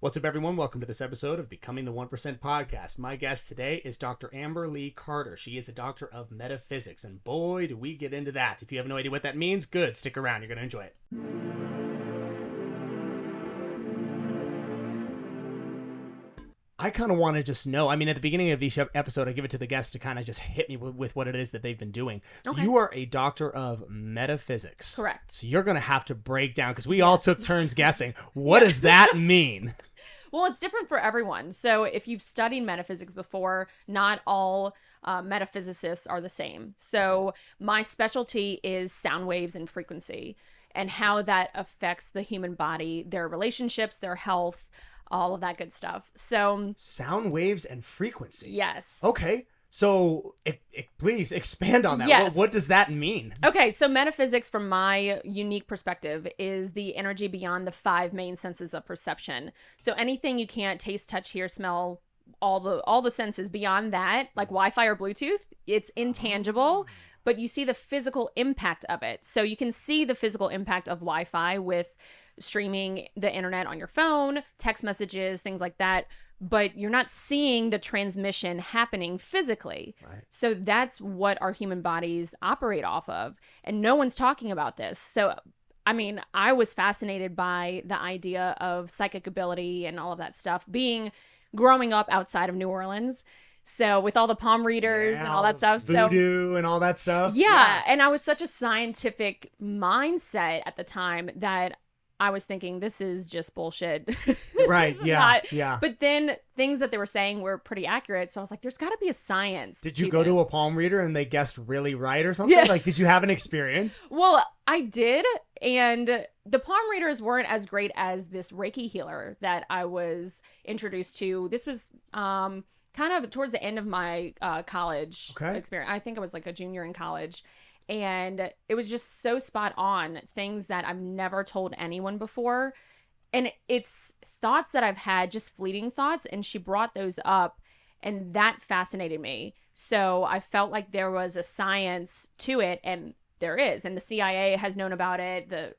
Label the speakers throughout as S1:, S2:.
S1: What's up, everyone? Welcome to this episode of Becoming the 1% podcast. My guest today is Dr. Amberleigh Carter. She is a doctor of metaphysics, and boy, do we get into that. If you have no idea what that means, good. Stick around. You're going to enjoy it. I kind of want to just know, I mean, at the beginning of each episode, I give it to the guests to kind of just hit me with what it is that they've been doing. So You are a doctor of metaphysics.
S2: Correct.
S1: So you're going to have to break down, because we all took turns guessing. What does that mean?
S2: Well, it's different for everyone. So if you've studied metaphysics before, not all metaphysicists are the same. So my specialty is sound waves and frequency and how that affects the human body, their relationships, their health, all of that good stuff. So
S1: sound waves and frequency.
S2: Yes.
S1: Okay. So please expand on that.
S2: Yes.
S1: What does that mean?
S2: Okay. So metaphysics, from my unique perspective, is the energy beyond the five main senses of perception. So anything you can't taste, touch, hear, smell, all the senses beyond that, like Wi-Fi or Bluetooth, it's intangible. But you see the physical impact of it. So you can see the physical impact of Wi-Fi with streaming the internet on your phone, text messages, things like that. But you're not seeing the transmission happening physically.
S1: Right.
S2: So that's what our human bodies operate off of. And no one's talking about this. So, I mean, I was fascinated by the idea of psychic ability and all of that stuff, growing up outside of New Orleans. So with all the palm readers and all that stuff.
S1: Voodoo and all that stuff.
S2: Yeah. And I was such a scientific mindset at the time that I was thinking, this is just bullshit.
S1: Right. Yeah.
S2: But then things that they were saying were pretty accurate. So I was like, there's got to be a science.
S1: Did you go to a palm reader and they guessed really right or something?
S2: Yeah.
S1: Like, did you have an experience?
S2: Well, I did. And the palm readers weren't as great as this Reiki healer that I was introduced to. This was kind of towards the end of my college experience. I think I was like a junior in college. And it was just so spot on, things that I've never told anyone before. And it's thoughts that I've had, just fleeting thoughts. And she brought those up, and that fascinated me. So I felt like there was a science to it, and there is. And the CIA has known about it. The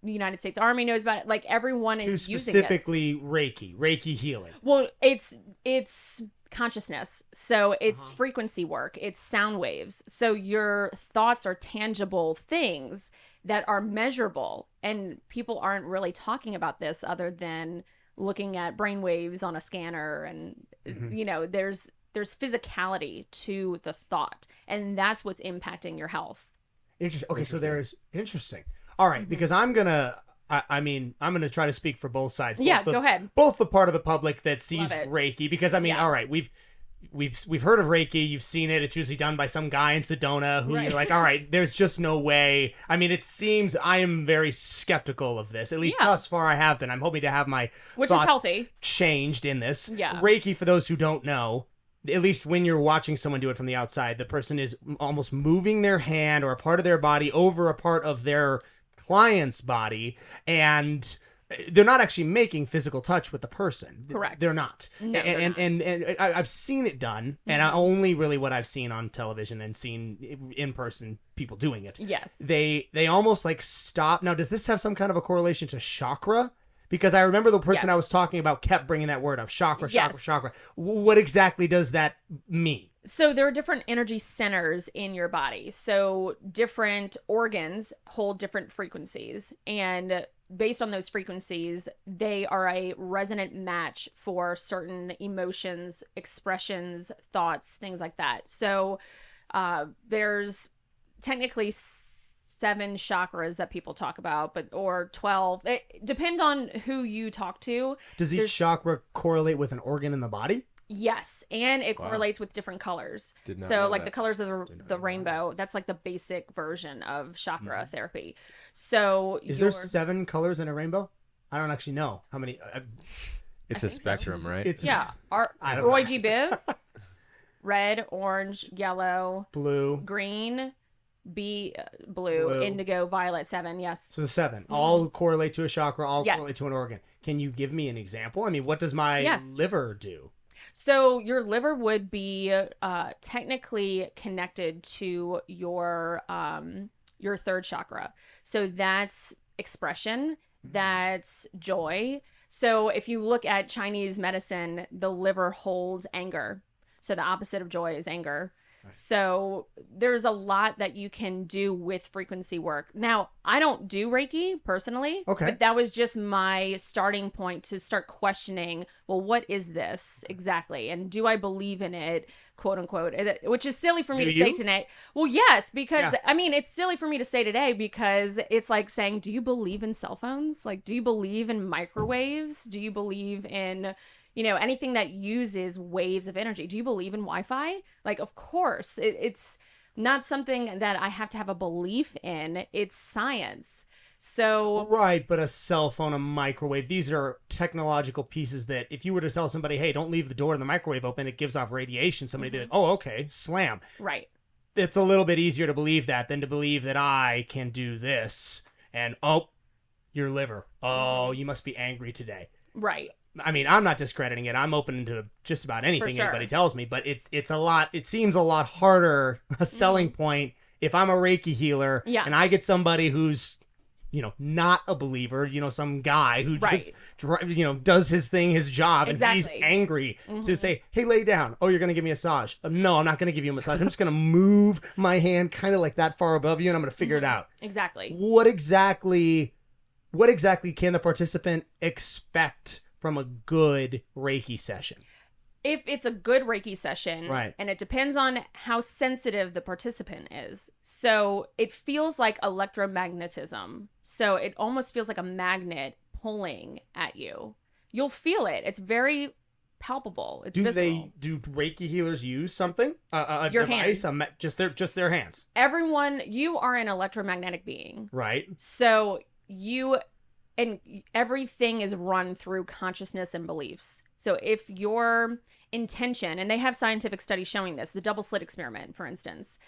S2: United States Army knows about it. Like, everyone is using it.
S1: Specifically Reiki healing.
S2: Well, it's consciousness. So it's frequency work. It's sound waves. So your thoughts are tangible things that are measurable. And people aren't really talking about this other than looking at brain waves on a scanner. And, you know, there's physicality to the thought. And that's what's impacting your health.
S1: Interesting. Okay, so interesting. All right, because I'm going to try to speak for both sides.
S2: Go ahead.
S1: Both the part of the public that sees Reiki, because all right, we've heard of Reiki, you've seen it. It's usually done by some guy in Sedona who you're like, all right, there's just no way. I mean, it seems I am very skeptical of this. At least thus far I have been. I'm hoping to have my
S2: thoughts
S1: is
S2: healthy
S1: changed in this.
S2: Yeah.
S1: Reiki, for those who don't know, at least when you're watching someone do it from the outside, the person is almost moving their hand or a part of their body over a part of their client's body, and they're not actually making physical touch with the person.
S2: Correct.
S1: They're not.
S2: No,
S1: and I've seen it done, and only really what I've seen on television and seen in person people doing it.
S2: Yes.
S1: They almost like stop. Now, does this have some kind of a correlation to chakra? Because I remember the person I was talking about kept bringing that word up. Chakra. What exactly does that mean?
S2: So there are different energy centers in your body. So different organs hold different frequencies. And based on those frequencies, they are a resonant match for certain emotions, expressions, thoughts, things like that. So there's technically 7 chakras that people talk about, or 12. It depends on who you talk to.
S1: Does each chakra correlate with an organ in the body?
S2: Yes, and it correlates with different colors. So like the colors of the rainbow, that's like the basic version of chakra therapy. So
S1: is there 7 colors in a rainbow? I don't actually know how many.
S3: It's a spectrum, right?
S1: It's
S2: Roy G. Biv, red, orange, yellow,
S1: blue,
S2: green, blue, indigo, violet. 7, yes.
S1: So the 7 all correlate to a chakra, all correlate to an organ. Can you give me an example? I mean, what does my liver do?
S2: So your liver would be technically connected to your 3rd chakra. So that's expression, that's joy, So if you look at Chinese medicine, the liver holds anger. So the opposite of joy is anger. So there's a lot that you can do with frequency work. Now, I don't do Reiki personally, but that was just my starting point to start questioning, well, what is this exactly? And do I believe in it, quote unquote, which is silly for me to say today. Well, yes, because I mean, it's silly for me to say today because it's like saying, do you believe in cell phones? Like, do you believe in microwaves? Do you believe in anything that uses waves of energy? Do you believe in Wi-Fi? Like, of course, it's not something that I have to have a belief in. It's science. So
S1: right, but a cell phone, a microwave, these are technological pieces that if you were to tell somebody, hey, don't leave the door in the microwave open, it gives off radiation, somebody be like, oh, okay, slam.
S2: Right.
S1: It's a little bit easier to believe that than to believe that I can do this and, oh, your liver. Oh, you must be angry today.
S2: Right.
S1: I mean, I'm not discrediting it. I'm open to just about anything anybody tells me, but it's a lot. It seems a lot harder a selling point if I'm a Reiki healer and I get somebody who's, not a believer, some guy who just, does his thing, his job, and he's angry to say, hey, lay down. Oh, you're going to give me a massage. No, I'm not going to give you a massage. I'm just going to move my hand kind of like that far above you, and I'm going to figure it out.
S2: Exactly.
S1: What exactly can the participant expect from a good Reiki session?
S2: If it's a good Reiki session, and it depends on how sensitive the participant is. So it feels like electromagnetism. So it almost feels like a magnet pulling at you. You'll feel it. It's very palpable. It's visceral.
S1: Do Reiki healers use something? A
S2: Your
S1: device?
S2: hands.
S1: Just their hands?
S2: You are an electromagnetic being.
S1: Right.
S2: So and everything is run through consciousness and beliefs. So if your intention, and they have scientific studies showing this, the double slit experiment, for instance,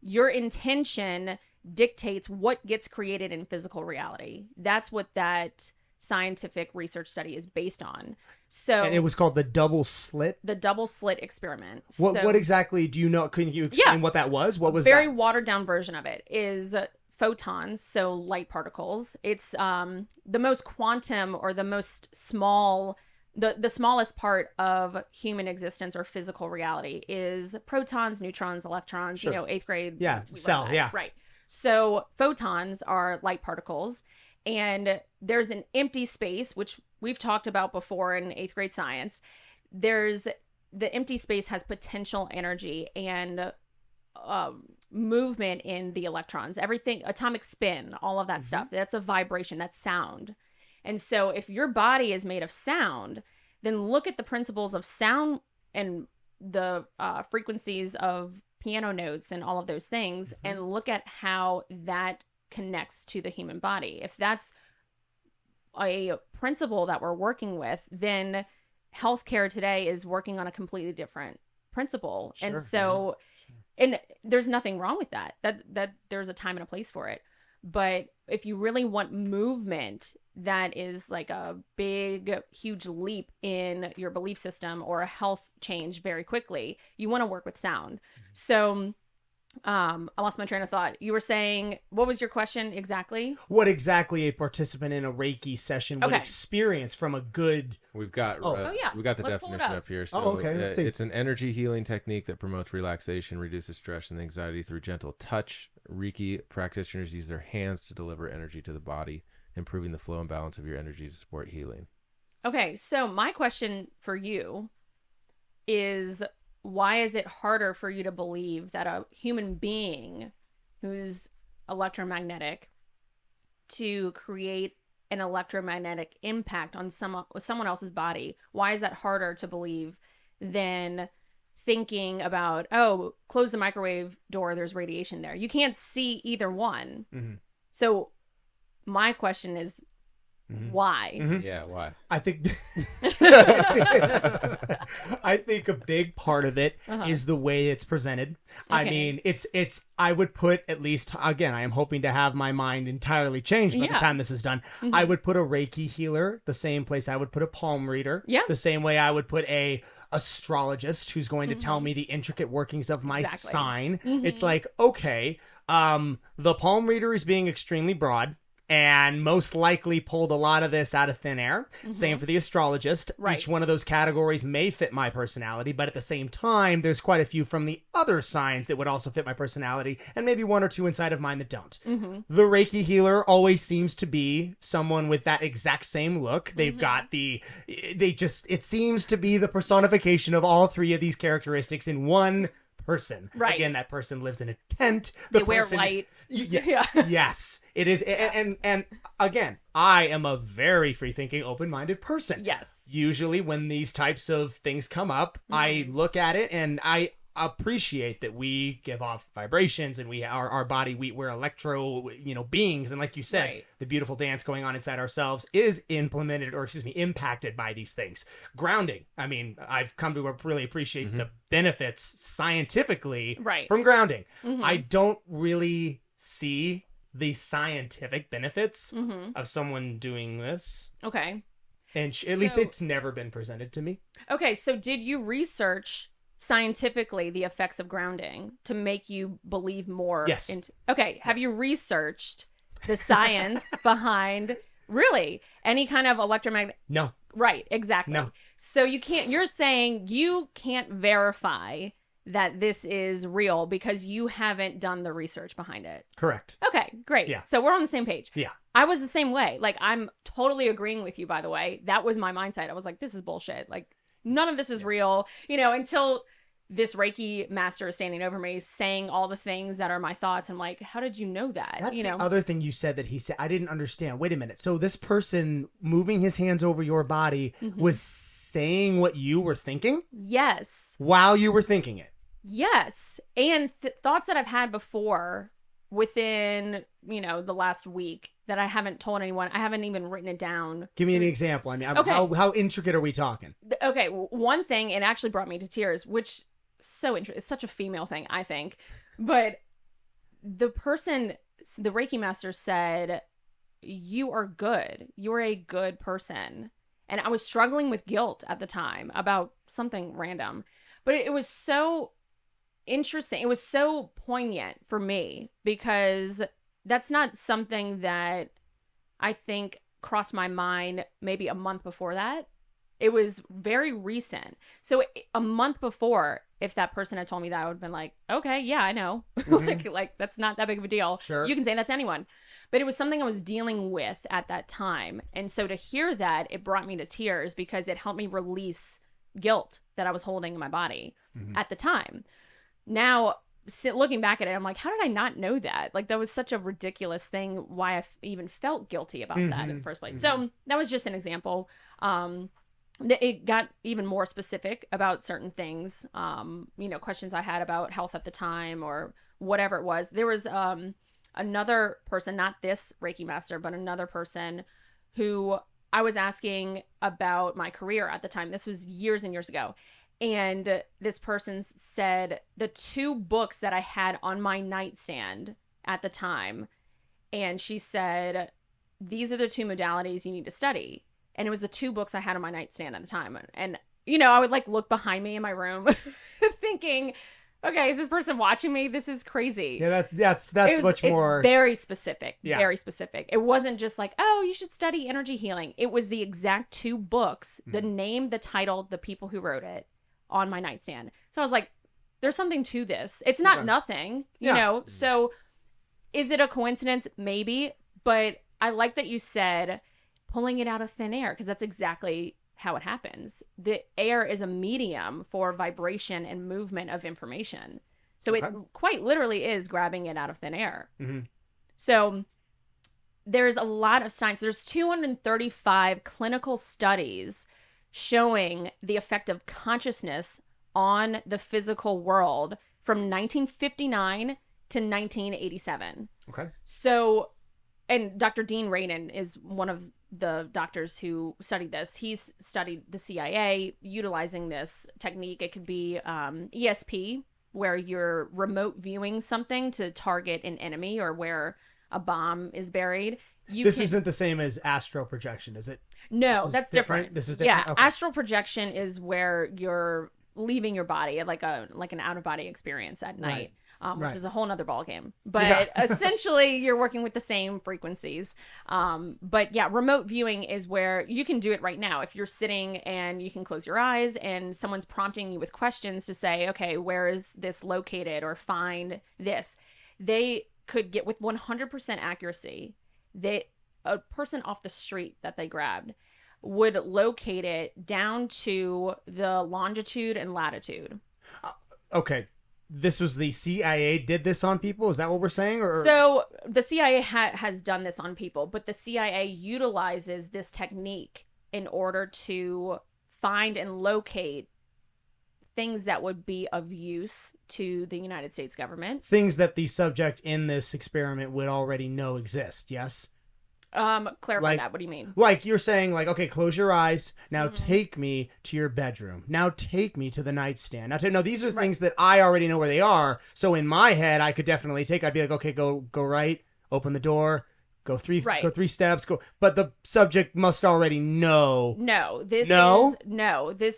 S2: your intention dictates what gets created in physical reality. That's what that scientific research study is based on. So,
S1: and it was called the double slit?
S2: The double slit experiment.
S1: What exactly do you know? Can you explain what that was? What was that?
S2: Very watered down version of it is photons, so light particles. It's the most quantum, or the most small, the smallest part of human existence or physical reality is protons, neutrons, electrons.
S1: Sure.
S2: 8th grade.
S1: Yeah, cell. Yeah.
S2: Right. So photons are light particles, and there's an empty space, which we've talked about before in 8th grade science. The empty space has potential energy and movement in the electrons, everything, atomic spin, all of that stuff. That's a vibration, that's sound. And so if your body is made of sound, then look at the principles of sound and the frequencies of piano notes and all of those things, and look at how that connects to the human body. If that's a principle that we're working with, then healthcare today is working on a completely different principle.
S1: Sure,
S2: and so and there's nothing wrong with that there's a time and a place for it. But if you really want movement that is like a big, huge leap in your belief system or a health change very quickly, you want to work with sound. So I lost my train of thought. You were saying, what was your question exactly?
S1: What exactly a participant in a Reiki session would experience from a good...
S3: We've got the definition up here. So it's an energy healing technique that promotes relaxation, reduces stress and anxiety through gentle touch. Reiki practitioners use their hands to deliver energy to the body, improving the flow and balance of your energy to support healing.
S2: Okay, so my question for you is, why is it harder for you to believe that a human being who's electromagnetic to create an electromagnetic impact on someone else's body? Why is that harder to believe than thinking about, oh, close the microwave door, there's radiation there? You can't see either one. So my question is, why?
S3: Yeah, why?
S1: I think I think a big part of it is the way it's presented. I mean, it's I would put, at least, again, I am hoping to have my mind entirely changed by the time this is done. I would put a Reiki healer the same place I would put a palm reader. The same way I would put a astrologist who's going to tell me the intricate workings of my sign. It's like, okay, the palm reader is being extremely broad, and most likely pulled a lot of this out of thin air. Same for the astrologist.
S2: Right.
S1: Each one of those categories may fit my personality, but at the same time, there's quite a few from the other signs that would also fit my personality, and maybe one or two inside of mine that don't. The Reiki healer always seems to be someone with that exact same look. They've got it seems to be the personification of all three of these characteristics in one person.
S2: Right.
S1: Again, that person lives in a tent.
S2: They wear white.
S1: Yes. Yes. It is. And again, I am a very free-thinking, open-minded person.
S2: Yes.
S1: Usually when these types of things come up, I look at it and I appreciate that we give off vibrations and our body, we're electro, beings. And like you said, the beautiful dance going on inside ourselves is impacted by these things. Grounding. I mean, I've come to really appreciate the benefits scientifically from grounding. I don't really see the scientific benefits of someone doing this.
S2: Okay.
S1: And at least it's never been presented to me.
S2: Okay. So did you research scientifically the effects of grounding to make you believe more?
S1: Yes.
S2: Okay. Have you researched the science behind any kind of electromagnetic?
S1: No.
S2: Right. Exactly.
S1: No.
S2: So you're saying you can't verify that this is real because you haven't done the research behind it.
S1: Correct.
S2: Okay, great.
S1: Yeah.
S2: So we're on the same page.
S1: Yeah.
S2: I was the same way. Like, I'm totally agreeing with you, by the way. That was my mindset. I was like, this is bullshit. Like, none of this is real, until this Reiki master is standing over me saying all the things that are my thoughts. I'm like, how did you know that?
S1: That's the other thing you said that he said. I didn't understand. Wait a minute. So this person moving his hands over your body was saying what you were thinking?
S2: Yes.
S1: While you were thinking it?
S2: Yes. And thoughts that I've had before within, the last week that I haven't told anyone. I haven't even written it down.
S1: Give me an example. I mean, how intricate are we talking?
S2: Okay. One thing, it actually brought me to tears, which so interesting. It's such a female thing, I think. But the Reiki master said, you are good. You're a good person. And I was struggling with guilt at the time about something random. But it was so interesting. It was so poignant for me because that's not something that I think crossed my mind maybe a month before that. It was very recent. So a month before, if that person had told me that, I would have been like, okay, yeah, I know. like that's not that big of a deal.
S1: Sure.
S2: You can say that to anyone. But it was something I was dealing with at that time. And so to hear that, it brought me to tears because it helped me release guilt that I was holding in my body at the time. Now, looking back at it, I'm like, how did I not know that? Like, that was such a ridiculous thing, why I even felt guilty about that in the first place. So that was just an example. It got even more specific about certain things, questions I had about health at the time or whatever it was. There was another person, not this Reiki master, but another person who I was asking about my career at the time. This was years and years ago. And this person said the 2 books that I had on my nightstand at the time. And she said, these are the 2 modalities you need to study. And it was the 2 books I had on my nightstand at the time. And, I would look behind me in my room thinking, okay, is this person watching me? This is crazy.
S1: Yeah, that's much more.
S2: It's very specific. Yeah. Very specific. It wasn't just like, oh, you should study energy healing. It was the exact 2 books, the name, the title, the people who wrote it on my nightstand. So I was like, there's something to this. It's not nothing, you know? So is it a coincidence? Maybe. But I like that you said pulling it out of thin air, because that's exactly how it happens. The air is a medium for vibration and movement of information. So it quite literally is grabbing it out of thin air. So there's a lot of science. There's 235 clinical studies showing the effect of consciousness on the physical world from 1959 to 1987.
S1: Okay.
S2: So, and Dr. Dean Radin is one of the doctors who studied this. He's studied the CIA utilizing this technique. It could be ESP, where you're remote viewing something to target an enemy or where a bomb is buried.
S1: This isn't the same as astral projection, is it?
S2: No, that's different.
S1: This is different?
S2: Yeah, okay. Astral projection is where you're leaving your body, like an out-of-body experience at night. which is a whole nother ballgame. But essentially, you're working with the same frequencies. But yeah, remote viewing is where you can do it right now. If you're sitting and you can close your eyes and someone's prompting you with questions to say, okay, where is this located, or find this, they could get with 100% accuracy. A person off the street that they grabbed would locate it down to the longitude and latitude.
S1: Okay. This was the CIA did this on people? Is that what we're saying? Or
S2: So the CIA has done this on people, but the CIA utilizes this technique in order to find and locate things that would be of use to the United States government.
S1: Things that the subject in this experiment would already know exist, yes?
S2: Clarify that. What do you mean?
S1: Like you're saying, like, okay, close your eyes. Now take me to your bedroom. Now take me to the nightstand. Now, these are things that I already know where they are. So in my head, I could definitely I'd be like, okay, go right, open the door, go three steps, go. But the subject must already know.
S2: This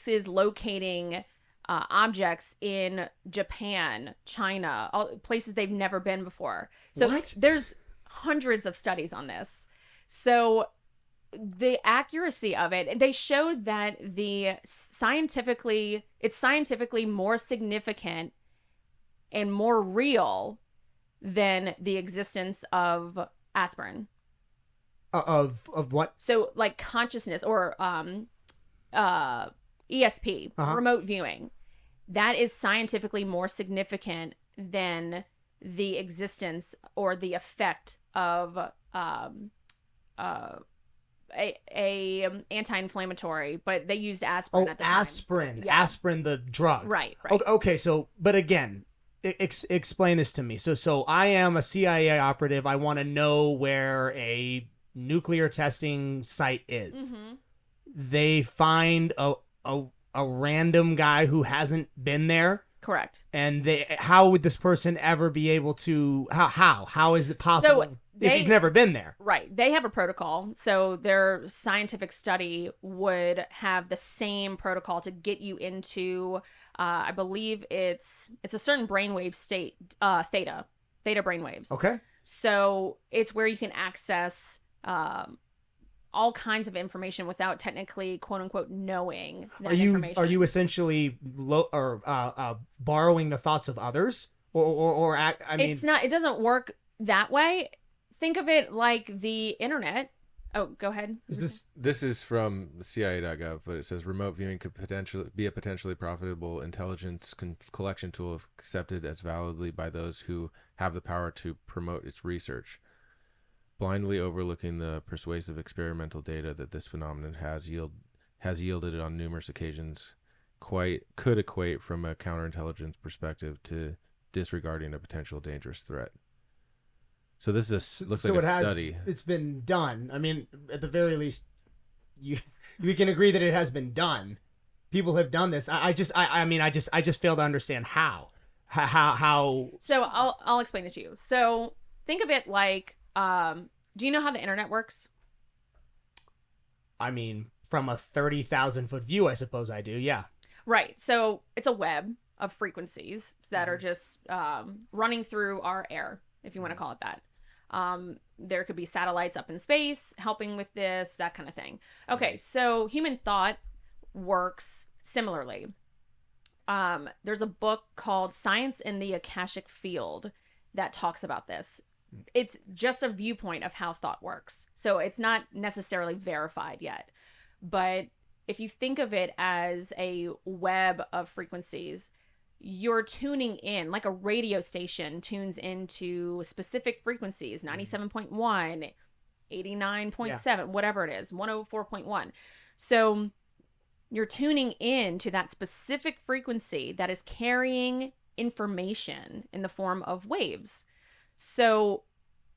S2: is locating objects in Japan, China, all places they've never been before. So there's hundreds of studies on this. So the accuracy of it, they showed that it's scientifically more significant and more real than the existence of aspirin.
S1: Of what?
S2: So like consciousness or ESP, remote viewing, that is scientifically more significant than the existence or the effect of a anti-inflammatory, but they used aspirin at the time.
S1: Aspirin, the drug.
S2: Right.
S1: Okay, so, but again, explain this to me. So I am a CIA operative. I want to know where a nuclear testing site is. They find a random guy who hasn't been there.
S2: Correct.
S1: And how would this person ever be able to? How is it possible if he's never been there?
S2: Right. They have a protocol. So their scientific study would have the same protocol to get you into, I believe it's a certain brainwave state, theta brainwaves.
S1: Okay.
S2: So it's where you can access all kinds of information without technically, quote unquote, knowing that information.
S1: Are you essentially borrowing the thoughts of others, or I mean,
S2: it's not. It doesn't work that way. Think of it like the internet. Oh, go ahead.
S3: This is from CIA.gov, but it says remote viewing could potentially be a potentially profitable intelligence collection tool if accepted as validly by those who have the power to promote its research. Blindly overlooking the persuasive experimental data that this phenomenon has yielded on numerous occasions could equate from a counterintelligence perspective to disregarding a potential dangerous threat. So this is looks like a study.
S1: It's been done. I mean, at the very least, we can agree that it has been done. People have done this. I just fail to understand how.
S2: So I'll explain it to you. So think of it like, do you know how the internet works?
S1: I mean, from a 30,000-foot view, I suppose I do. Yeah.
S2: Right. So it's a web of frequencies that are just running through our air, if you want to call it that. There could be satellites up in space helping with this, that kind of thing. Okay, so human thought works similarly. There's a book called Science in the Akashic Field that talks about this. It's just a viewpoint of how thought works. So it's not necessarily verified yet. But if you think of it as a web of frequencies, you're tuning in, like a radio station tunes into specific frequencies, 97.1, 89.7, whatever it is, 104.1. So you're tuning in to that specific frequency that is carrying information in the form of waves. So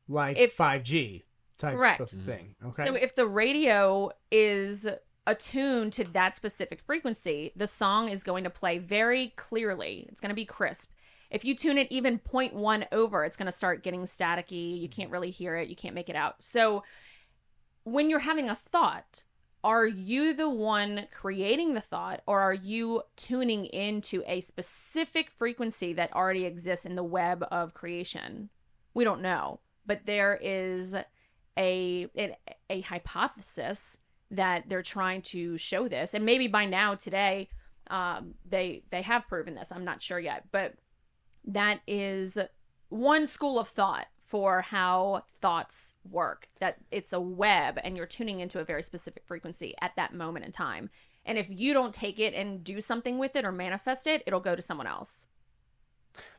S1: like 5G type
S2: correct.
S1: Of thing. Okay.
S2: So if the radio is attuned to that specific frequency, the song is going to play very clearly. It's going to be crisp. If you tune it even 0.1 over, it's going to start getting staticky. You can't really hear it. You can't make it out. So when you're having a thought, are you the one creating the thought, or are you tuning into a specific frequency that already exists in the web of creation? We don't know, but there is a hypothesis that they're trying to show this, and maybe by now today they have proven this. I'm not sure yet, but that is one school of thought for how thoughts work, that it's a web and you're tuning into a very specific frequency at that moment in time. And if you don't take it and do something with it or manifest it, it'll go to someone else.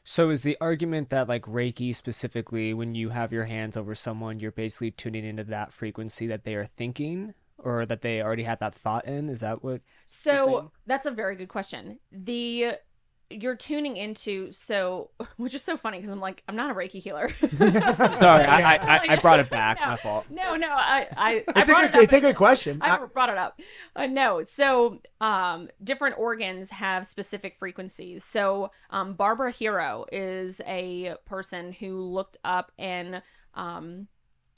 S4: So is the argument that like Reiki specifically, when you have your hands over someone, you're basically tuning into that frequency that they are thinking or that they already had that thought in? Is that what?
S2: So that's a very good question. You're tuning into, which is so funny because I'm like, I'm not a Reiki healer.
S4: Sorry, I brought it back. My fault.
S2: No,
S1: it's a good question.
S2: I brought it up. No, so different organs have specific frequencies. So Barbara Hero is a person who looked up and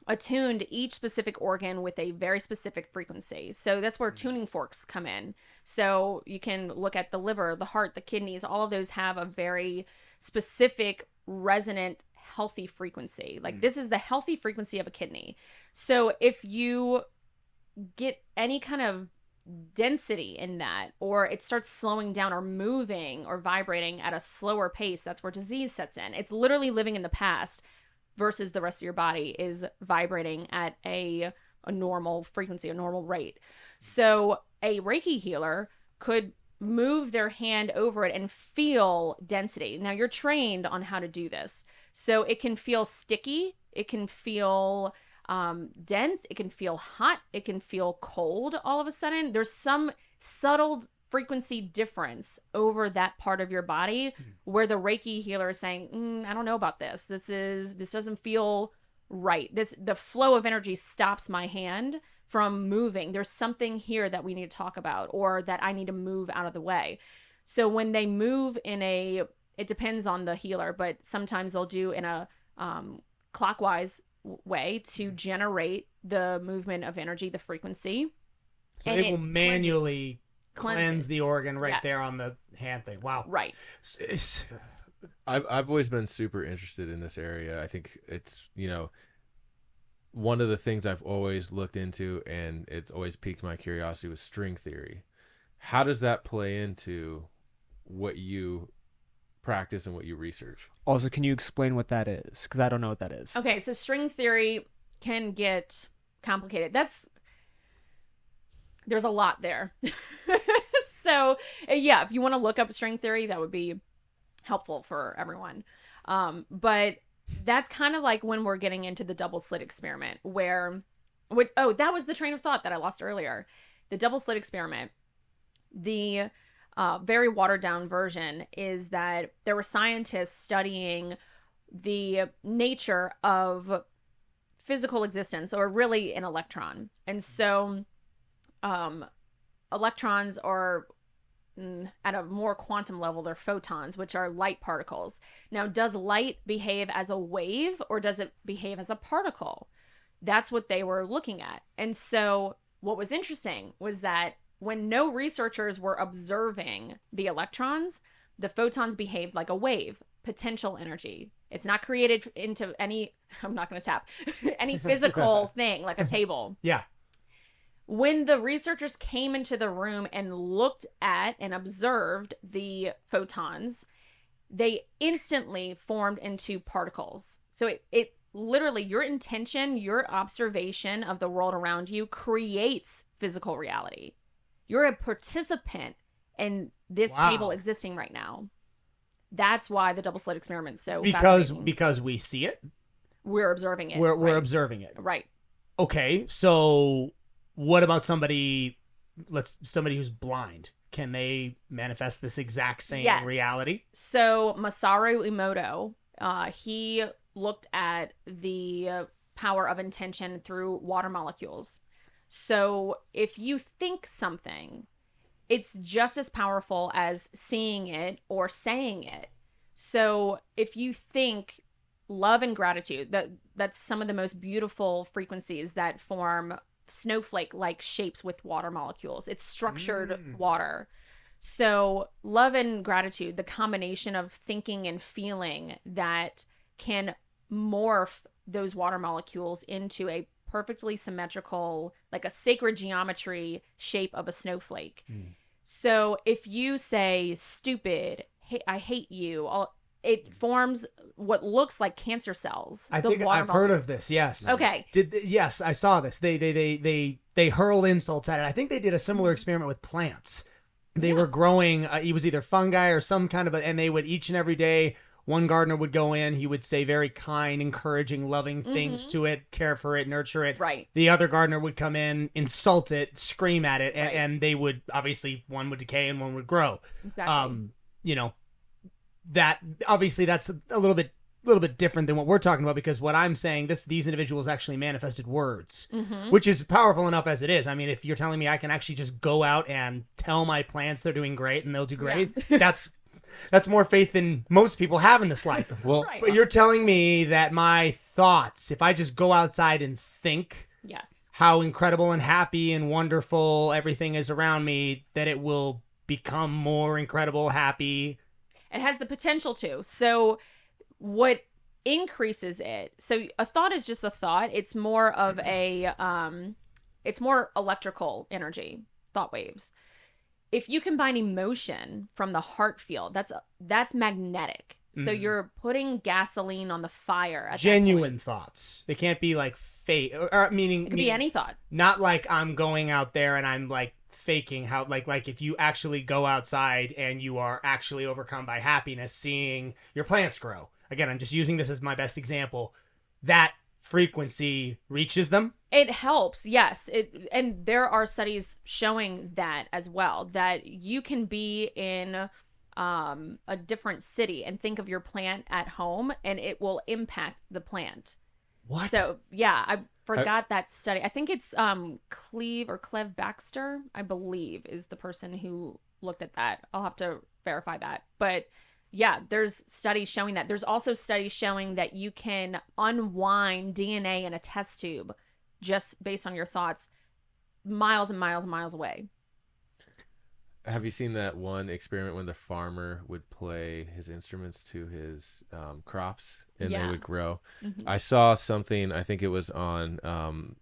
S2: attuned each specific organ with a very specific frequency. So that's where tuning forks come in. So you can look at the liver, the heart, the kidneys, all of those have a very specific resonant healthy frequency. Like this is the healthy frequency of a kidney. So if you get any kind of density in that, or it starts slowing down or moving or vibrating at a slower pace, that's where disease sets in. It's literally living in the past versus the rest of your body is vibrating at a normal frequency, a normal rate. So a Reiki healer could move their hand over it and feel density. Now you're trained on how to do this. So it can feel sticky. It can feel dense. It can feel hot. It can feel cold all of a sudden. There's some subtle frequency difference over that part of your body where the Reiki healer is saying, I don't know about this. This doesn't feel right. The flow of energy stops my hand from moving. There's something here that we need to talk about, or that I need to move out of the way. So when they move it depends on the healer, but sometimes they'll do in a clockwise way to generate the movement of energy, the frequency.
S1: So they will manually cleanse the organ there on the hand thing. Wow.
S2: Right.
S3: I've always been super interested in this area. I think it's, one of the things I've always looked into, and it's always piqued my curiosity, was string theory. How does that play into what you practice and what you research?
S4: Also, can you explain what that is? Because I don't know what that is.
S2: Okay, so string theory can get complicated. There's a lot there. So yeah, if you want to look up string theory, that would be helpful for everyone. But that's kind of like when we're getting into the double slit experiment, that was the train of thought that I lost earlier. The double slit experiment, the very watered down version is that there were scientists studying the nature of physical existence, or really an electron. And so electrons are at a more quantum level, they're photons, which are light particles. Now, does light behave as a wave, or does it behave as a particle? That's what they were looking at. And so what was interesting was that when no researchers were observing the electrons, the photons behaved like a wave, potential energy. It's not created into any, I'm not going to tap, any physical thing like a table.
S1: Yeah.
S2: When the researchers came into the room and looked at and observed the photons, they instantly formed into particles. So it literally, your intention, your observation of the world around you creates physical reality. You're a participant in this table existing right now. That's why the double slit experiment is so fascinating.
S1: Because we see it.
S2: We're observing it.
S1: We're observing it.
S2: Right.
S1: Okay, so what about somebody who's blind? Can they manifest this exact same reality?
S2: So Masaru Emoto, he looked at the power of intention through water molecules. So if you think something, it's just as powerful as seeing it or saying it. So if you think love and gratitude, that's some of the most beautiful frequencies that form snowflake-like shapes with water molecules. It's structured water. So love and gratitude, the combination of thinking and feeling that can morph those water molecules into a perfectly symmetrical, like a sacred geometry shape of a snowflake. So if you say stupid, hey, I hate you, it forms what looks like cancer cells.
S1: I think I've heard of this. Yes.
S2: Okay.
S1: Yes, I saw this. They hurl insults at it. I think they did a similar experiment with plants. They were growing. It was either fungi or some kind of, and they would each and every day. One gardener would go in. He would say very kind, encouraging, loving things to it, care for it, nurture it.
S2: Right.
S1: The other gardener would come in, insult it, scream at it, and they would obviously one would decay and one would grow.
S2: Exactly.
S1: That obviously that's a little bit different than what we're talking about, because what I'm saying, these individuals actually manifested words, which is powerful enough as it is. I mean, if you're telling me I can actually just go out and tell my plants they're doing great and they'll do great, that's more faith than most people have in this life.
S3: Well,
S1: but you're telling me that my thoughts, if I just go outside and think how incredible and happy and wonderful everything is around me, that it will become more incredible, happy.
S2: It has the potential to. So what increases it? So a thought is just a thought. It's more of a, it's more electrical energy, thought waves. If you combine emotion from the heart field, that's magnetic. So you're putting gasoline on the fire. At
S1: genuine thoughts. They can't be like fake, or meaning
S2: it could be any thought.
S1: Not like I'm going out there and I'm like faking how like if you actually go outside and you are actually overcome by happiness, seeing your plants grow. Again, I'm just using this as my best example. That frequency reaches them.
S2: It helps, yes. And there are studies showing that as well, that you can be in a different city and think of your plant at home and it will impact the plant.
S1: What?
S2: So yeah, I forgot that study. I think it's Cleve Baxter, I believe, is the person who looked at that. I'll have to verify that. But yeah, there's studies showing that. There's also studies showing that you can unwind DNA in a test tube just based on your thoughts miles and miles and miles away.
S3: Have you seen that one experiment when the farmer would play his instruments to his crops and they would grow? I saw something, I think it was on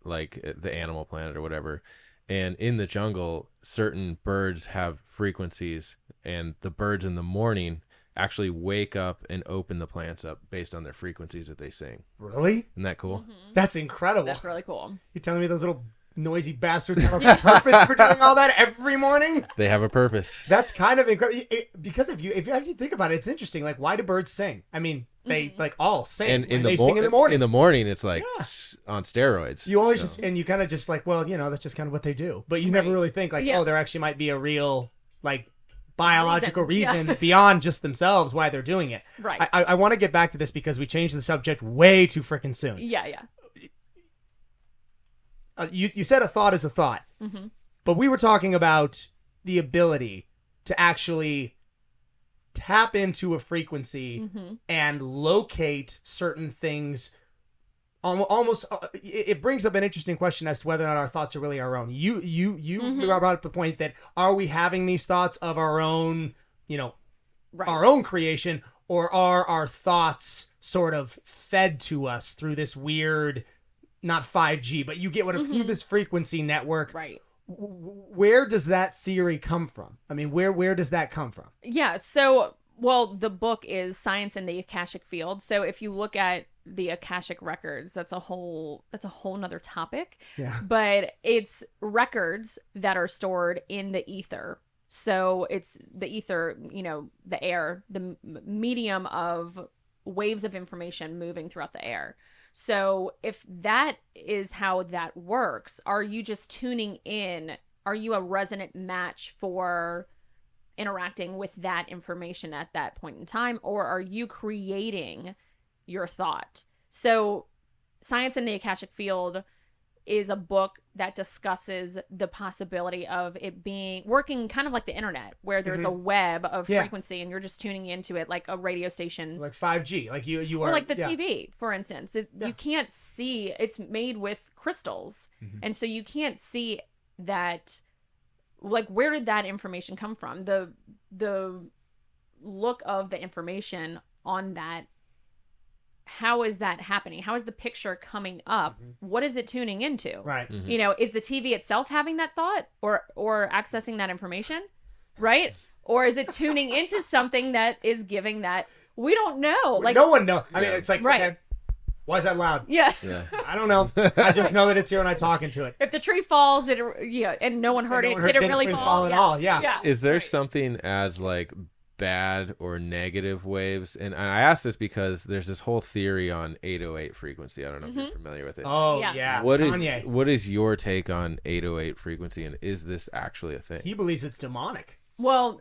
S3: like the Animal Planet or whatever, and in the jungle, certain birds have frequencies, and the birds in the morning actually wake up and open the plants up based on their frequencies that they sing.
S1: Really?
S3: Isn't that cool?
S1: That's incredible.
S2: That's really cool.
S1: You're telling me those little noisy bastards have a purpose for doing all that every morning?
S3: They have a purpose.
S1: That's kind of incredible. Because if you actually think about it, it's interesting. Like, why do birds sing? I mean, they like all sing.
S3: And
S1: they sing in the morning.
S3: In the morning, it's like on steroids.
S1: You always just, and you kind of just like, well, that's just kind of what they do. But you never really think like, oh, there actually might be a real like biological reason beyond just themselves why they're doing it.
S2: Right.
S1: I want to get back to this because we changed the subject way too freaking soon.
S2: Yeah.
S1: You said a thought is a thought, but we were talking about the ability to actually tap into a frequency and locate certain things. Almost, it brings up an interesting question as to whether or not our thoughts are really our own. You brought up the point that are we having these thoughts of our own, our own creation, or are our thoughts sort of fed to us through this weird, not 5G, but you get what through this frequency network.
S2: Right.
S1: Where does that theory come from? I mean, where does that come from?
S2: Yeah. So, well, the book is Science in the Akashic Field. So if you look at the Akashic records, that's a whole nother topic.
S1: Yeah.
S2: But it's records that are stored in the ether. So it's the ether, the air, the medium of waves of information moving throughout the air. So if that is how that works, are you just tuning in? Are you a resonant match for interacting with that information at that point in time? Or are you creating your thought? So Science in the Akashic Field is a book that discusses the possibility of it working kind of like the internet, where there's a web of frequency and you're just tuning into it like a radio station.
S1: Like 5G. Like you are.
S2: Or like the TV, for instance. You can't see, it's made with crystals. And so you can't see that, like, where did that information come from? The look of the information on that, how is that happening? How is the picture coming up? What is it tuning into?
S1: Right.
S2: You know, is the TV itself having that thought or accessing that information? Right? Or is it tuning into something that is giving that? We don't know. Like,
S1: no one knows. I mean, it's like, okay, why is that loud?
S2: Yeah.
S1: I don't know. I just know that it's here and I'm talking to it.
S2: If the tree falls, and no one heard it, did it really fall
S1: at all? Yeah.
S3: Is there something as like bad or negative waves? And I ask this because there's this whole theory on 808 frequency. I don't know if you're familiar with it.
S1: Oh yeah.
S3: What is your take on 808 frequency, and is this actually a thing?
S1: He believes it's demonic.
S2: Well,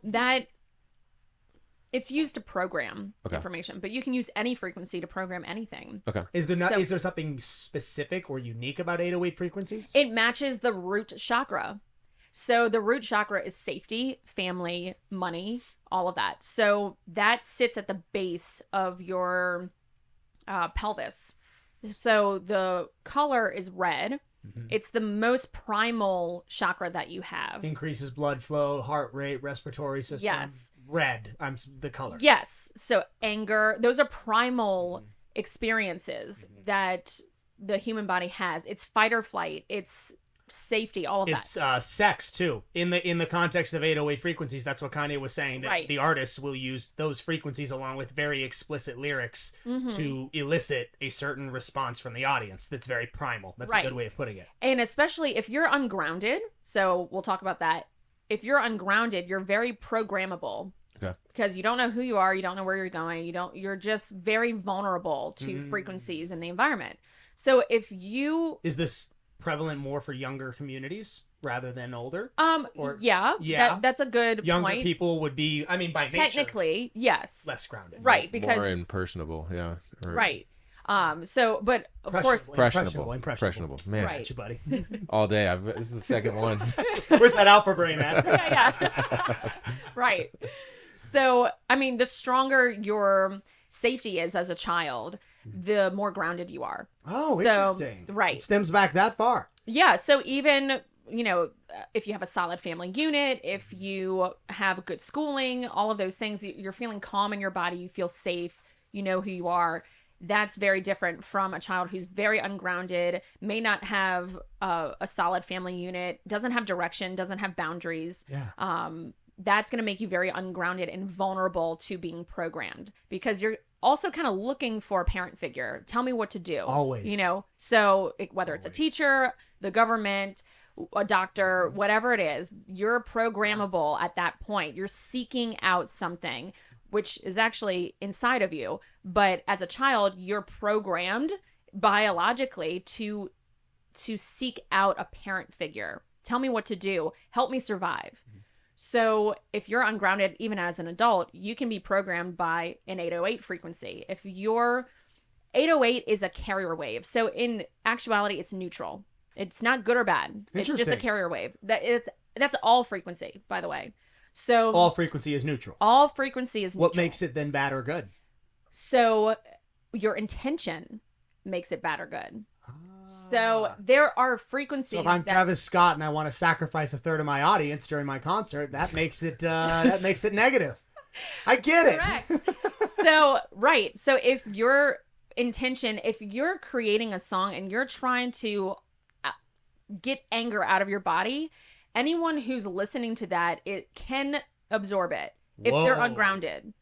S2: it's used to program information, but you can use any frequency to program anything.
S3: Okay.
S1: Is there something specific or unique about 808 frequencies?
S2: It matches the root chakra. So the root chakra is safety, family, money, all of that. So that sits at the base of your pelvis. So the color is red. It's the most primal chakra that you have.
S1: Increases blood flow, heart rate, respiratory system.
S2: Yes.
S1: Red. The color.
S2: Yes. So anger, those are primal experiences that the human body has. It's fight or flight. It's safety, all of that.
S1: It's sex too. In the context of 808 frequencies, that's what Kanye was saying, that the artists will use those frequencies along with very explicit lyrics to elicit a certain response from the audience that's very primal. That's a good way of putting it.
S2: And especially if you're ungrounded, so we'll talk about that. If you're ungrounded, you're very programmable.
S3: Okay.
S2: Because you don't know who you are, you don't know where you're going, you're just very vulnerable to frequencies in the environment. So if you
S1: Is this prevalent more for younger communities rather than older?
S2: That's a good
S1: younger
S2: point.
S1: People would be, I mean, by
S2: technically,
S1: nature,
S2: yes,
S1: less grounded,
S2: right? Because
S3: more impersonable,
S2: right. So, but of course,
S3: impressionable. Man,
S2: right.
S1: Got you, buddy.
S3: All day. This is the second one.
S1: Where's that alpha brain at?
S2: Yeah. Right. So, I mean, the stronger your safety is as a child, the more grounded you are.
S1: Oh, interesting.
S2: Right.
S1: It stems back that far.
S2: Yeah. So even, if you have a solid family unit, if you have good schooling, all of those things, you're feeling calm in your body, you feel safe, you know who you are. That's very different from a child who's very ungrounded, may not have a solid family unit, doesn't have direction, doesn't have boundaries.
S1: Yeah.
S2: That's going to make you very ungrounded and vulnerable to being programmed, because you're also kind of looking for a parent figure. Tell me what to do.
S1: Always.
S2: So whether it's a teacher, the government, a doctor, whatever it is, you're programmable at that point. You're seeking out something which is actually inside of you. But as a child, you're programmed biologically to seek out a parent figure. Tell me what to do. Help me survive. So if you're ungrounded, even as an adult, you can be programmed by an 808 frequency. If your 808 is a carrier wave. So in actuality, it's neutral. It's not good or bad. It's just a carrier wave. That's all frequency, by the way. So
S1: all frequency is neutral.
S2: All frequency is neutral.
S1: What makes it then bad or good?
S2: So your intention makes it bad or good. So there are frequencies.
S1: So if I'm Travis Scott and I want to sacrifice a third of my audience during my concert, that makes it negative. I get it.
S2: Correct. So right. So if your intention, if you're creating a song and you're trying to get anger out of your body, anyone who's listening to that, it can absorb it if they're ungrounded.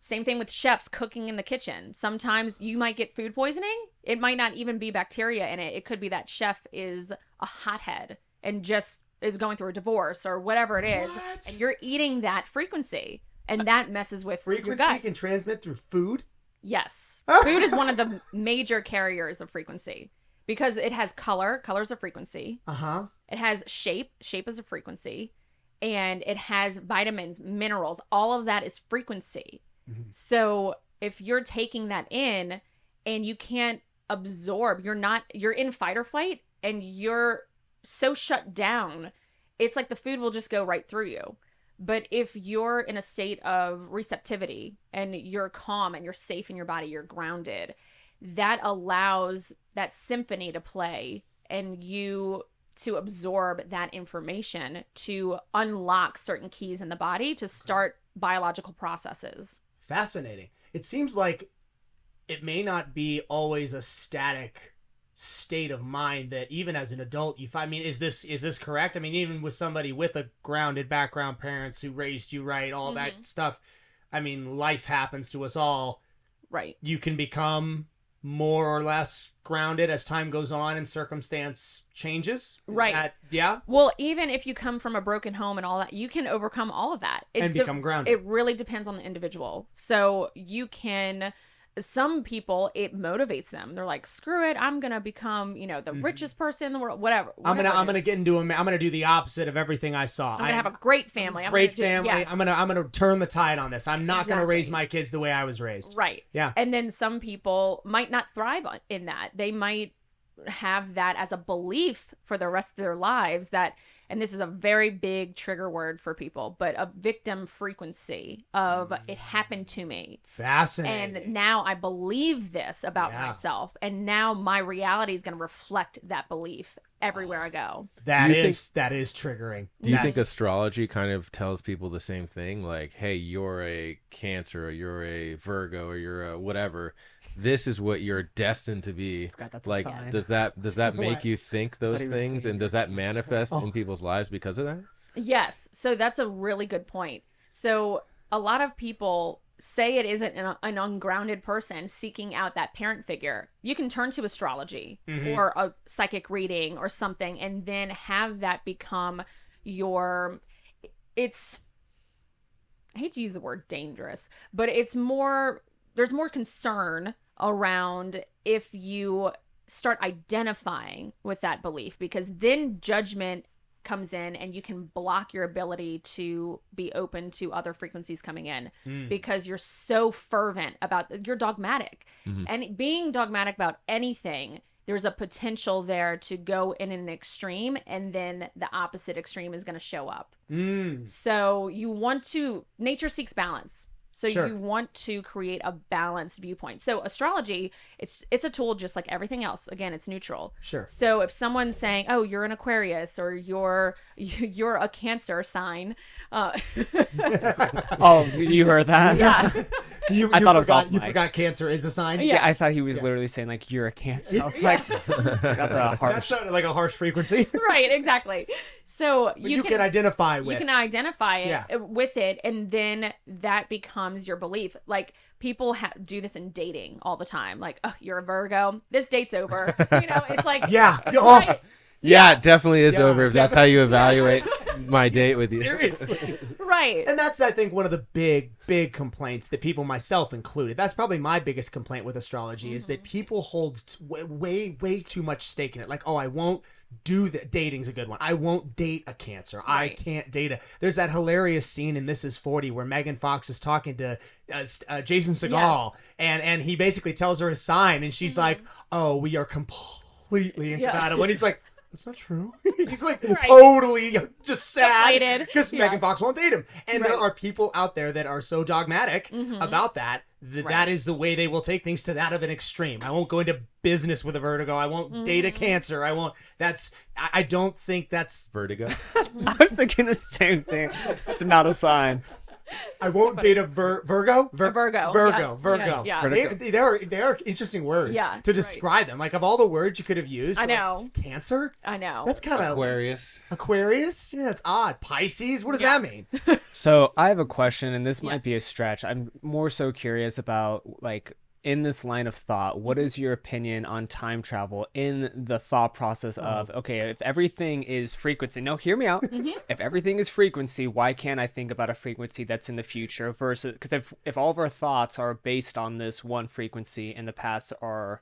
S2: Same thing with chefs cooking in the kitchen. Sometimes you might get food poisoning. It might not even be bacteria in it. It could be that chef is a hothead and just is going through a divorce or whatever it is. And you're eating that frequency, and that messes with your gut.
S1: Frequency can transmit through food?
S2: Yes. Food is one of the major carriers of frequency because it has color. Color's a frequency.
S1: Uh-huh.
S2: It has shape. Shape is a frequency. And it has vitamins, minerals. All of that is frequency. So if you're taking that in and you can't absorb, you're in fight or flight, and you're so shut down, it's like the food will just go right through you. But if you're in a state of receptivity and you're calm and you're safe in your body, you're grounded, that allows that symphony to play and you to absorb that information to unlock certain keys in the body to start biological processes.
S1: Fascinating. It seems like it may not be always a static state of mind that even as an adult you find. I mean, is this correct? I mean, even with somebody with a grounded background, parents who raised you right, all that stuff, I mean, life happens to us all.
S2: Right.
S1: You can become more or less grounded as time goes on and circumstance changes.
S2: Right.
S1: Yeah.
S2: Well, even if you come from a broken home and all that, you can overcome all of that.
S1: And become grounded.
S2: It really depends on the individual. So you can... Some people, it motivates them. They're like, screw it, I'm gonna become, the richest person in the world, whatever
S1: I'm gonna get into I'm gonna do the opposite of everything I saw.
S2: I'm gonna have a great family.
S1: Yes. I'm gonna turn the tide on this. I'm not gonna raise my kids the way I was raised.
S2: Right.
S1: Yeah.
S2: And then some people might not thrive in that. They might have that as a belief for the rest of their lives that, and this is a very big trigger word for people, but a victim frequency of it happened to me.
S1: Fascinating.
S2: And now I believe this about myself. And now my reality is going to reflect that belief everywhere I go.
S1: That is triggering.
S3: Do you think astrology kind of tells people the same thing? Like, hey, you're a Cancer, or you're a Virgo, or you're a whatever. This is what you're destined to be. Like, does that make you think those things, and does that manifest in people's lives because of that?
S2: Yes. So that's a really good point. So a lot of people say it isn't an ungrounded person seeking out that parent figure. You can turn to astrology or a psychic reading or something, and then have that become your. I hate to use the word dangerous, but it's more. There's more concern around if you start identifying with that belief, because then judgment comes in and you can block your ability to be open to other frequencies coming in because you're so fervent about, you're dogmatic. And being dogmatic about anything, there's a potential there to go in an extreme, and then the opposite extreme is going to show up. So you want to, nature seeks balance. So you want to create a balanced viewpoint. So astrology, it's a tool just like everything else. Again, it's neutral.
S1: Sure.
S2: So if someone's saying, "Oh, you're an Aquarius," or "You're a Cancer sign,"
S4: oh, you heard that?
S2: Yeah.
S1: I thought it was off. You forgot Cancer is a sign.
S4: Yeah, I thought he was literally saying like, "You're a Cancer." I was like, "That's a harsh."
S1: That sounded like a harsh frequency.
S2: Right. Exactly. So
S1: you can identify with.
S2: You can identify it with it, and then that becomes your belief. Like people do this in dating all the time. Like, oh, you're a Virgo. This date's over. It's like right?
S3: Yeah, it definitely is over if that's how you evaluate my date with you.
S1: Seriously.
S2: Right.
S1: And that's, I think, one of the big complaints that people, myself included, that's probably my biggest complaint with astrology is that people hold way too much stake in it. Like, oh, I won't do that. Dating's a good one. I won't date a Cancer. Right. I can't date there's that hilarious scene in This Is 40 where Megan Fox is talking to Jason Segel, and he basically tells her his sign, and she's like, oh, we are completely incompatible. And he's like, that's not true. He's like totally just sad because Megan Fox won't date him. And there are people out there that are so dogmatic about that that is the way they will take things to that of an extreme. I won't go into business with a Vertigo. I won't date a Cancer. I won't. I don't think that's
S3: Vertigo.
S4: I was thinking the same thing. It's not a sign.
S1: I won't date a Virgo.
S2: Virgo. Yeah.
S1: They are interesting words to describe them. Like, of all the words you could have used,
S2: I know.
S1: Like, Cancer.
S2: I know.
S1: That's kind of
S3: Aquarius.
S1: Yeah, that's odd. Pisces. What does that mean?
S4: So I have a question, and this might be a stretch. I'm more so curious about, like, in this line of thought, what is your opinion on time travel in the thought process of, okay, if everything is frequency, no, hear me out. If everything is frequency, why can't I think about a frequency that's in the future versus, because if all of our thoughts are based on this one frequency and the past are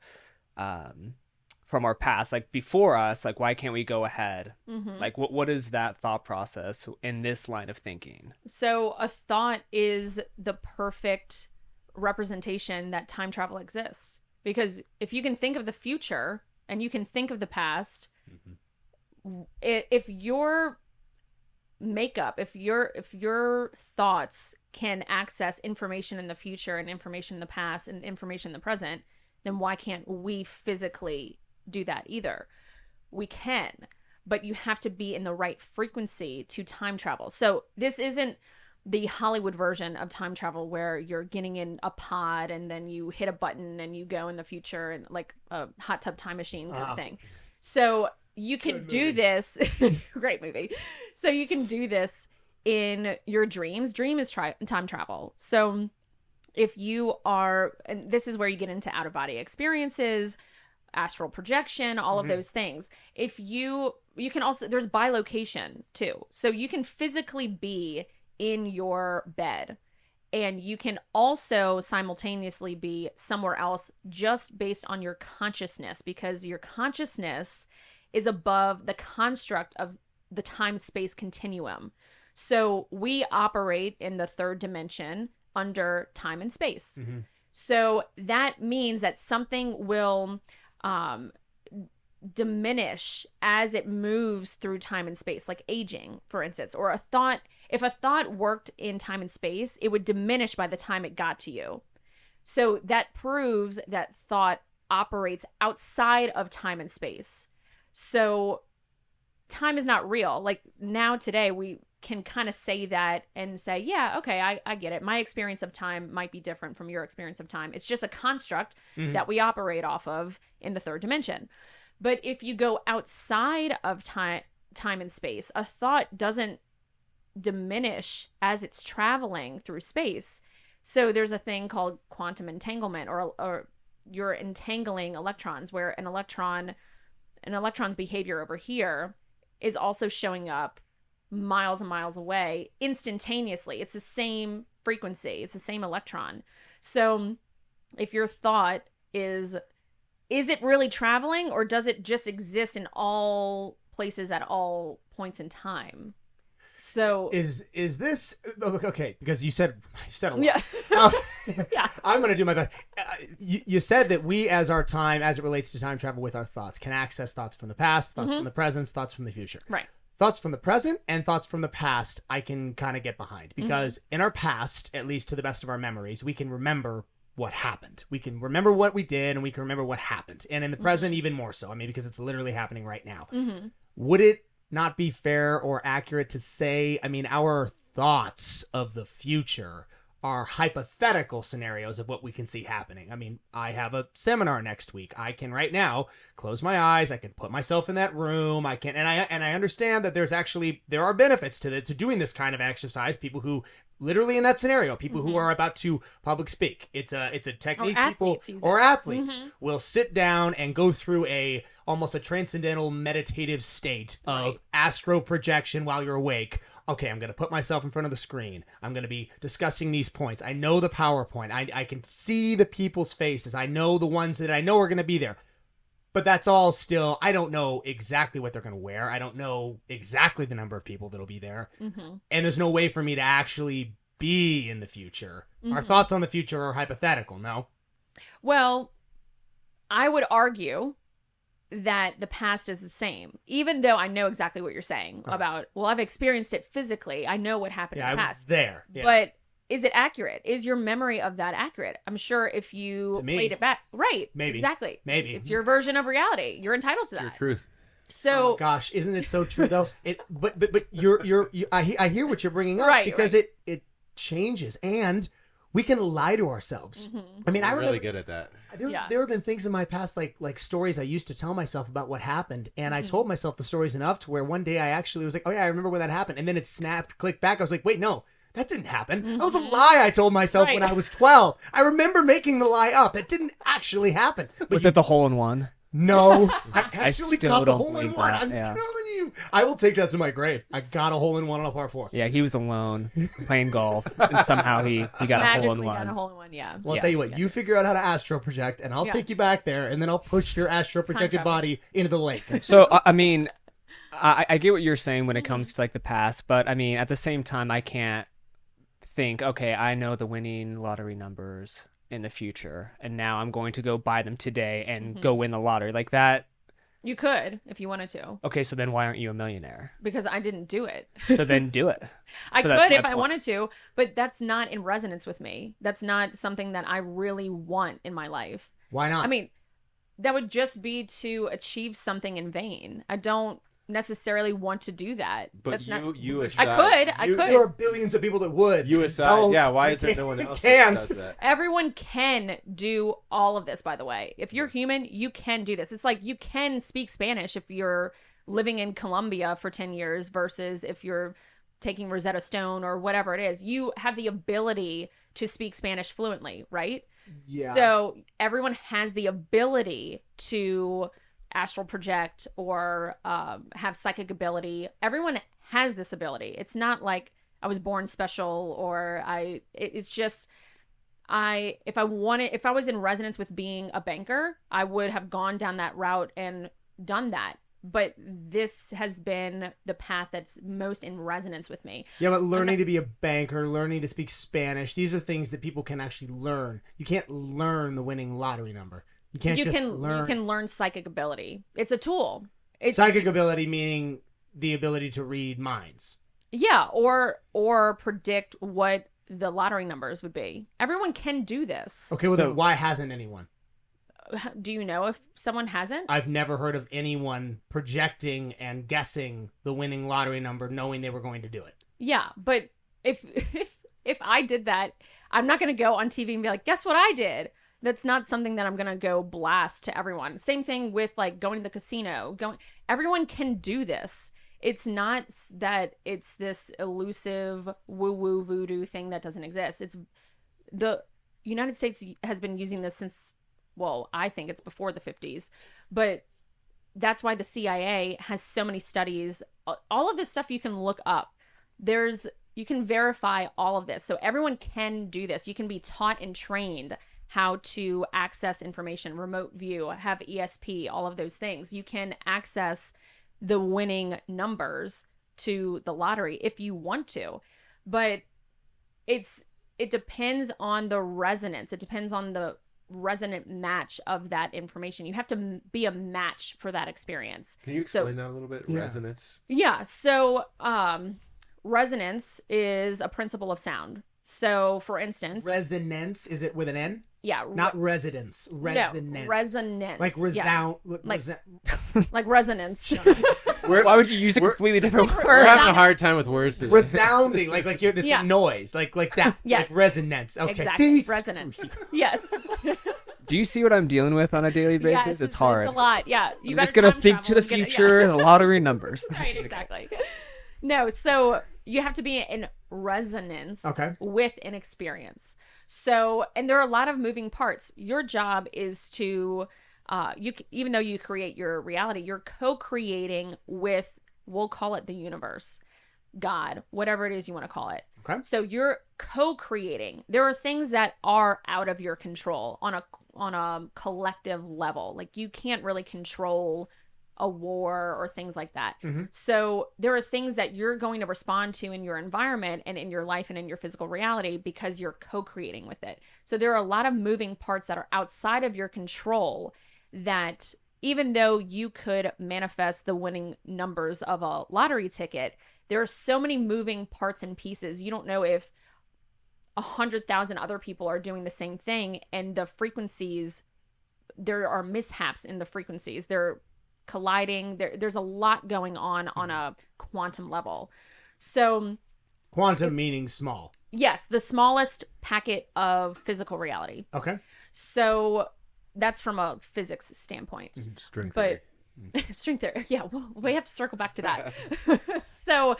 S4: from our past, like before us, like why can't we go ahead? Like what is that thought process in this line of thinking?
S2: So a thought is the perfect representation that time travel exists, because if you can think of the future and you can think of the past, If your makeup, if your thoughts can access information in the future and information in the past and information in the present, then why can't we physically do that either? We can, but you have to be in the right frequency to time travel. So this isn't the Hollywood version of time travel where you're getting in a pod and then you hit a button and you go in the future, and like a hot tub time machine kind of thing. So you can do this. Great movie. So you can do this in your dreams. Dream is time travel. So if you are, and this is where you get into out of body experiences, astral projection, all of those things. If you can also, there's bilocation too. So you can physically be in your bed, and you can also simultaneously be somewhere else just based on your consciousness, because your consciousness is above the construct of the time-space continuum. So we operate in the third dimension under time and space. So that means that something will diminish as it moves through time and space, like aging, for instance, or a thought. If a thought worked in time and space, it would diminish by the time it got to you. So that proves that thought operates outside of time and space. So time is not real. Like now today, we can kind of say that and say, yeah, okay, I get it. My experience of time might be different from your experience of time. It's just a construct that we operate off of in the third dimension. But if you go outside of time and space, a thought doesn't diminish as it's traveling through space. So there's a thing called quantum entanglement, or you're entangling electrons, where an electron's behavior over here is also showing up miles and miles away instantaneously. It's the same frequency. It's the same electron. So if your thought is it really traveling, or does it just exist in all places at all points in time? So
S1: is this okay? Because you said a lot.
S2: Yeah. Yeah.
S1: I'm gonna do my best. You said that we, as our time, as it relates to time travel with our thoughts, can access thoughts from the past, thoughts from the present, thoughts from the future.
S2: Right.
S1: Thoughts from the present and thoughts from the past, I can kind of get behind, because in our past, at least to the best of our memories, we can remember what happened. We can remember what we did, and we can remember what happened. And in the present, even more so. I mean, because it's literally happening right now. Would it not be fair or accurate to say, I mean, our thoughts of the future are hypothetical scenarios of what we can see happening? I mean, I have a seminar next week. I can right now close my eyes. I can put myself in that room. I can, and I understand that there are benefits to doing this kind of exercise. People who literally in that scenario, people who are about to public speak. It's a technique athletes will sit down and go through almost a transcendental meditative state of astro projection while you're awake. Okay, I'm going to put myself in front of the screen. I'm going to be discussing these points. I know the PowerPoint. I can see the people's faces. I know the ones that I know are going to be there. But that's all still, I don't know exactly what they're going to wear. I don't know exactly the number of people that'll be there. And there's no way for me to actually be in the future. Our thoughts on the future are hypothetical, no?
S2: Well, I would argue that the past is the same, even though I know exactly what you're saying about, well, I've experienced it physically. I know what happened in the past.
S1: I was there. Yeah.
S2: But is it accurate? Is your memory of that accurate? I'm sure if you played it back, right?
S1: Maybe.
S2: Exactly.
S1: Maybe.
S2: It's your version of reality. You're entitled to that.
S3: Your truth.
S2: So,
S1: oh gosh, isn't it so true though? But I hear what you're bringing up, because it changes, and we can lie to ourselves. I mean, I'm
S3: really good at that.
S1: There have been things in my past, like stories I used to tell myself about what happened, and I told myself the stories enough to where one day I actually was like, oh yeah, I remember when that happened, and then it clicked back. I was like, wait, no. That didn't happen. That was a lie I told myself when I was 12. I remember making the lie up. It didn't actually happen.
S4: Was it the hole-in-one?
S1: No. I actually
S4: still
S1: got the
S4: don't
S1: hole-in-one.
S4: believe
S1: I'm
S4: that,
S1: telling you. I will take that to my grave. I got a hole-in-one on a par 4.
S4: Yeah, he was alone playing golf, and somehow he got a hole-in-one.
S2: Got a hole-in-one, yeah.
S1: Well, I'll tell you what. You figure out how to astro project, and I'll take you back there, and then I'll push your astro projected body into the lake.
S4: So, I mean, I get what you're saying when it comes to like the past, but I mean, at the same time, I can't think, okay, I know the winning lottery numbers in the future, and now I'm going to go buy them today and go win the lottery. Like that
S2: You could if you wanted to.
S4: Okay, so then why aren't you a millionaire?
S2: Because I didn't do it.
S4: So then do it.
S2: I could if I wanted to, but that's not in resonance with me. That's not something that I really want in my life.
S1: Why not?
S2: I mean, that would just be to achieve something in vain. I don't necessarily want to do that.
S3: But you aside,
S2: I could.
S1: There are billions of people that would.
S3: You aside, why is there no one else
S1: can't.
S3: that does that?
S2: Everyone can do all of this, by the way. If you're human, you can do this. It's like you can speak Spanish if you're living in Colombia for 10 years versus if you're taking Rosetta Stone or whatever it is. You have the ability to speak Spanish fluently, right?
S1: Yeah.
S2: So everyone has the ability to astral project or have psychic ability. Everyone has this ability. It's not like I was born special or it's just if I was in resonance with being a banker, I would have gone down that route and done that. But this has been the path that's most in resonance with me.
S1: Yeah, but learning to be a banker, learning to speak Spanish, these are things that people can actually learn. You can't learn the winning lottery number. You can learn psychic ability. It's a tool. Psychic ability meaning the ability to read minds.
S2: Yeah, or predict what the lottery numbers would be. Everyone can do this.
S1: Okay, well then why hasn't anyone?
S2: Do you know if someone hasn't?
S1: I've never heard of anyone projecting and guessing the winning lottery number knowing they were going to do it.
S2: Yeah, but if I did that, I'm not going to go on TV and be like, guess what I did? That's not something that I'm going to go blast to everyone. Same thing with like going to the casino. Everyone can do this. It's not that it's this elusive woo-woo voodoo thing that doesn't exist. It's the United States has been using this since, well, I think it's before the 50s. But that's why the CIA has so many studies. All of this stuff you can look up. You can verify all of this. So everyone can do this. You can be taught and trained how to access information, remote view, have ESP, all of those things. You can access the winning numbers to the lottery if you want to. But it depends on the resonance. It depends on the resonant match of that information. You have to be a match for that experience.
S3: Can you explain that a little bit?
S1: Yeah.
S3: Resonance?
S2: Yeah. So resonance is a principle of sound. So for instance,
S1: resonance, is it with an N?
S2: Yeah.
S1: Not residence. Resonance.
S2: No, resonance.
S1: Like resound.
S2: Yeah. Like resonance.
S4: Why would you use a completely different word?
S3: We're having a hard time with words today.
S1: Resounding. It's a noise. Like that.
S2: Yes.
S1: Like resonance. Okay.
S2: Exactly. Resonance. Yes.
S4: Do you see what I'm dealing with on a daily basis?
S2: Yes,
S4: it's hard.
S2: It's a lot. Yeah.
S4: I'm just going to think to the future, the lottery numbers.
S2: Right, exactly. No, so you have to be in resonance with an experience. So, and there are a lot of moving parts. Your job is to, even though you create your reality, you're co-creating with, we'll call it the universe, God, whatever it is you want to call it.
S1: Okay.
S2: So you're co-creating. There are things that are out of your control on a collective level. Like you can't really control a war or things like that. Mm-hmm. So there are things that you're going to respond to in your environment and in your life and in your physical reality because you're co-creating with it. So there are a lot of moving parts that are outside of your control that even though you could manifest the winning numbers of a lottery ticket, there are so many moving parts and pieces. You don't know if 100,000 other people are doing the same thing, and the frequencies, there are mishaps in the frequencies. They're colliding. There's a lot going on a quantum level. So
S1: quantum meaning small.
S2: Yes, the smallest packet of physical reality.
S1: Okay.
S2: So that's from a physics standpoint.
S3: String theory.
S2: String theory. Yeah, we have to circle back to that. So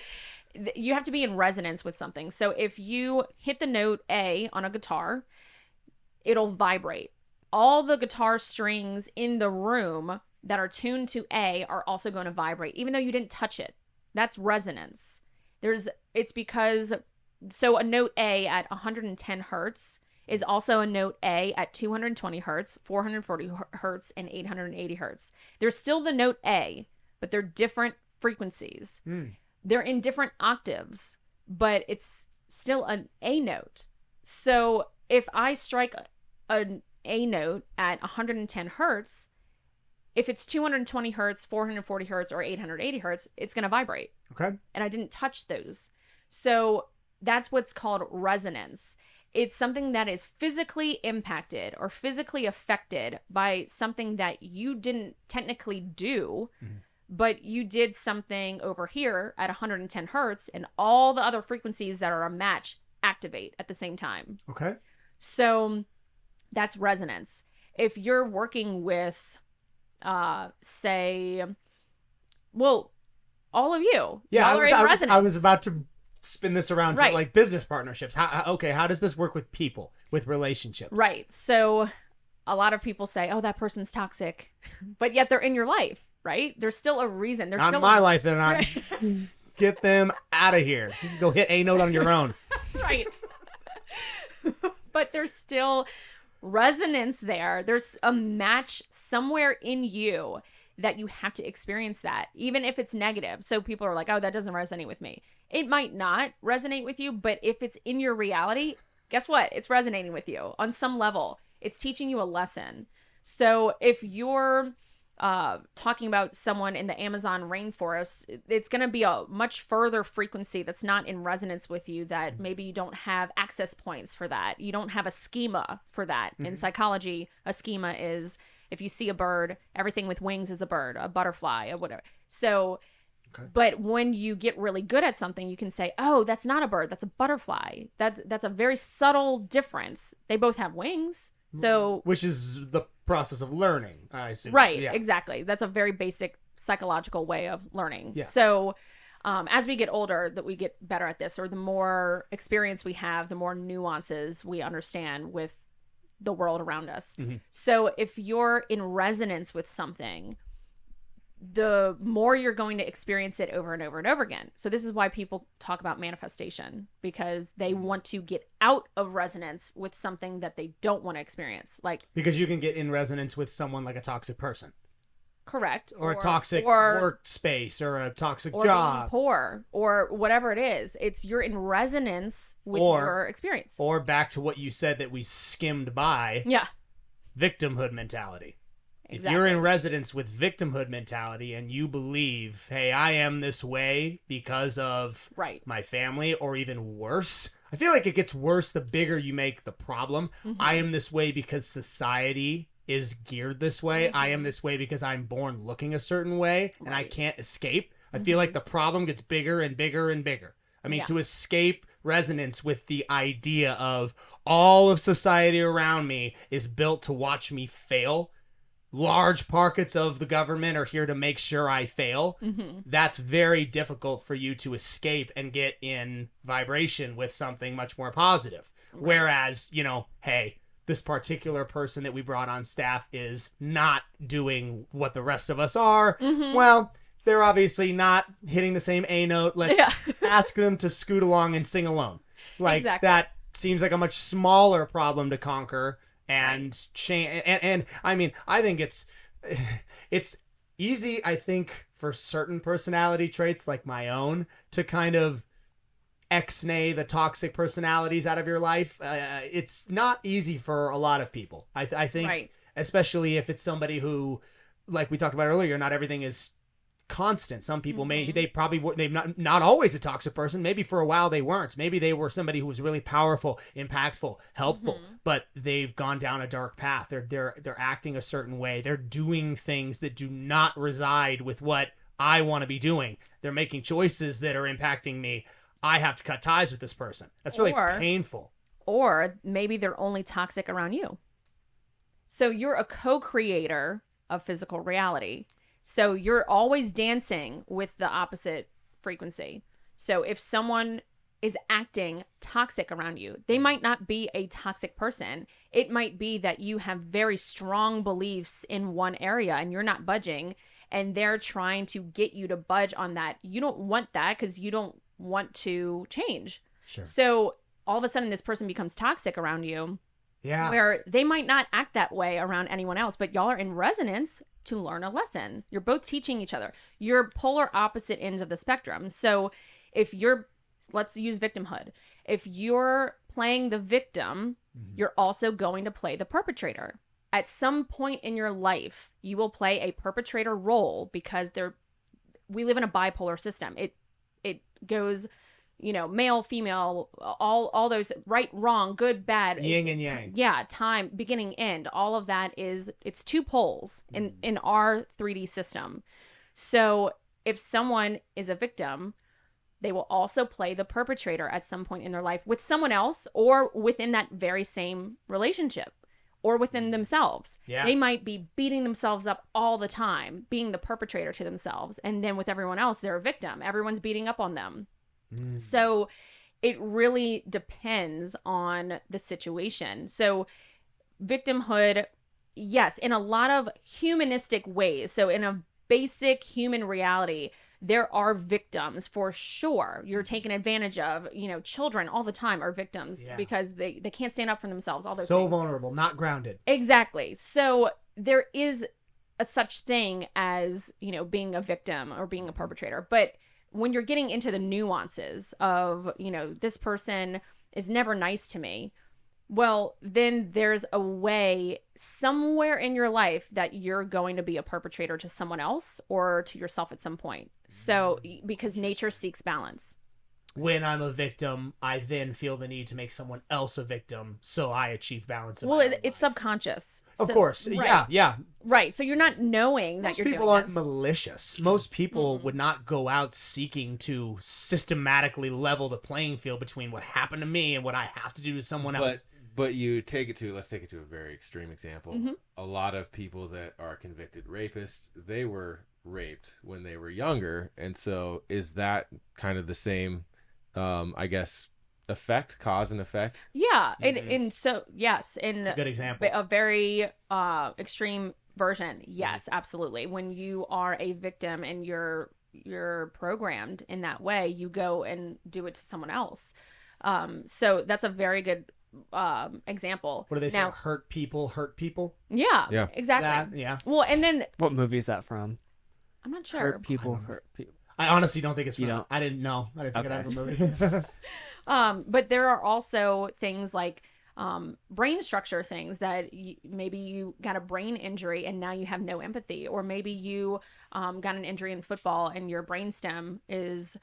S2: you have to be in resonance with something. So if you hit the note A on a guitar, it'll vibrate. All the guitar strings in the room that are tuned to A are also going to vibrate, even though you didn't touch it. That's resonance. It's because, so a note A at 110 hertz is also a note A at 220 hertz, 440 hertz, and 880 hertz. They're still the note A, but they're different frequencies. They're in different octaves, but it's still an A note. So if I strike an A note at 110 hertz, if it's 220 hertz, 440 hertz, or 880 hertz, it's going to vibrate.
S1: Okay.
S2: And I didn't touch those. So that's what's called resonance. It's something that is physically impacted or physically affected by something that you didn't technically do, but you did something over here at 110 hertz, and all the other frequencies that are a match activate at the same time.
S1: Okay.
S2: So that's resonance. If you're working with, say, well, all of you,
S1: yeah,
S2: resonance.
S1: I was about to spin this around
S2: right.
S1: to like business partnerships. How does this work with people, with relationships?
S2: Right. So a lot of people say, oh, that person's toxic, but yet they're in your life, right? There's still a reason. There's
S1: not
S2: still
S1: my life. They're not. Get them out of here. You can go hit a note on your own.
S2: Right. But there's still resonance there. There's a match somewhere in you that you have to experience that, even if it's negative. So people are like, oh, that doesn't resonate with me. It might not resonate with you, but if it's in your reality, guess what? It's resonating with you on some level. It's teaching you a lesson. So if you're talking about someone in the Amazon rainforest, it's going to be a much further frequency that's not in resonance with you, that maybe you don't have access points for that. You don't have a schema for that. In psychology, a schema is if you see a bird, everything with wings is a bird, a butterfly, or whatever. So, but when you get really good at something, you can say, oh, that's not a bird, that's a butterfly. That's a very subtle difference. They both have wings. So,
S1: which is the process of learning, I assume.
S2: Right, yeah. Exactly. That's a very basic psychological way of learning.
S1: Yeah.
S2: So, as we get older, that we get better at this, or the more experience we have, the more nuances we understand with the world around us. So, if you're in resonance with something, the more you're going to experience it over and over and over again. So this is why people talk about manifestation, because they want to get out of resonance with something that they don't want to experience. Like,
S1: because you can get in resonance with someone like a toxic person.
S2: Correct.
S1: Or a toxic workspace, or a toxic job.
S2: Being poor, or whatever it is. It's you're in resonance with your experience.
S1: Or back to what you said that we skimmed by.
S2: Yeah.
S1: Victimhood mentality.
S2: Exactly.
S1: If you're in resonance with victimhood mentality and you believe, hey, I am this way because of my family, or even worse, I feel like it gets worse the bigger you make the problem. I am this way because society is geared this way. I am this way because I'm born looking a certain way and I can't escape. I feel like the problem gets bigger and bigger and bigger. I mean, to escape resonance with the idea of all of society around me is built to watch me fail. Large pockets of the government are here to make sure I fail. That's very difficult for you to escape and get in vibration with something much more positive. Whereas, hey, this particular person that we brought on staff is not doing what the rest of us are. Well, they're obviously not hitting the same A note. Let's ask them to scoot along and sing alone. Like, that seems like a much smaller problem to conquer. And change, and I mean, I think it's easy, I think, for certain personality traits like my own to kind of ex-nay the toxic personalities out of your life. It's not easy for a lot of people. I think, especially if it's somebody who, like we talked about earlier, not everything is constant. Some people they've not always a toxic person. Maybe for a while they weren't. Maybe they were somebody who was really powerful, impactful, helpful, but they've gone down a dark path. They're acting a certain way. They're doing things that do not reside with what I want to be doing. They're making choices that are impacting me. I have to cut ties with this person. That's really painful.
S2: Or maybe they're only toxic around you. So you're a co-creator of physical reality. So you're always dancing with the opposite frequency. So if someone is acting toxic around you, they might not be a toxic person. It might be that you have very strong beliefs in one area and you're not budging, and they're trying to get you to budge on that. You don't want that because you don't want to change.
S1: Sure.
S2: So all of a sudden this person becomes toxic around you.
S1: Yeah.
S2: Where they might not act that way around anyone else, but y'all are in resonance to learn a lesson. You're both teaching each other. You're polar opposite ends of the spectrum. So if let's use victimhood. If you're playing the victim, you're also going to play the perpetrator. at some point in your life, you will play a perpetrator role because we live in a bipolar system. It goes, male, female, all those right, wrong, good, bad,
S1: yin and yang.
S2: Yeah, time, beginning, end. All of that it's two poles in our 3D system. So if someone is a victim, they will also play the perpetrator at some point in their life with someone else or within that very same relationship or within themselves.
S1: Yeah.
S2: They might be beating themselves up all the time, being the perpetrator to themselves. And then with everyone else, they're a victim. Everyone's beating up on them. So it really depends on the situation. So victimhood, yes, in a lot of humanistic ways. So in a basic human reality, there are victims for sure. You're taken advantage of. Children all the time are victims because they can't stand up for themselves. All those
S1: so
S2: things.
S1: Vulnerable, not grounded.
S2: Exactly. So there is a such thing as being a victim or being a perpetrator. But when you're getting into the nuances of this person is never nice to me, well, then there's a way somewhere in your life that you're going to be a perpetrator to someone else or to yourself at some point. So, because nature seeks balance.
S1: When I'm a victim, I then feel the need to make someone else a victim, so I achieve balance.
S2: Well, it's subconscious.
S1: Of course. Right. Yeah.
S2: Right. So you're not knowing that
S1: most
S2: you're doing
S1: people aren't
S2: this.
S1: malicious. Most people would not go out seeking to systematically level the playing field between what happened to me and what I have to do to someone else.
S3: But let's take it to a very extreme example. A lot of people that are convicted rapists, they were raped when they were younger. And so is that kind of the same, I guess, cause and effect?
S2: Yeah. And so, yes.
S1: It's a good example.
S2: A very extreme version. Yes, absolutely. When you are a victim and you're programmed in that way, you go and do it to someone else. So that's a very good example.
S1: What do they say? Hurt people.
S2: Yeah. Exactly. Well, and then
S4: what movie is that from?
S2: I'm not sure.
S4: Hurt people.
S1: I honestly don't think it's from.
S4: You don't?
S1: I didn't know. I didn't think it out of a movie.
S2: But there are also things like brain structure things that maybe you got a brain injury and now you have no empathy, or maybe you got an injury in football and your brainstem is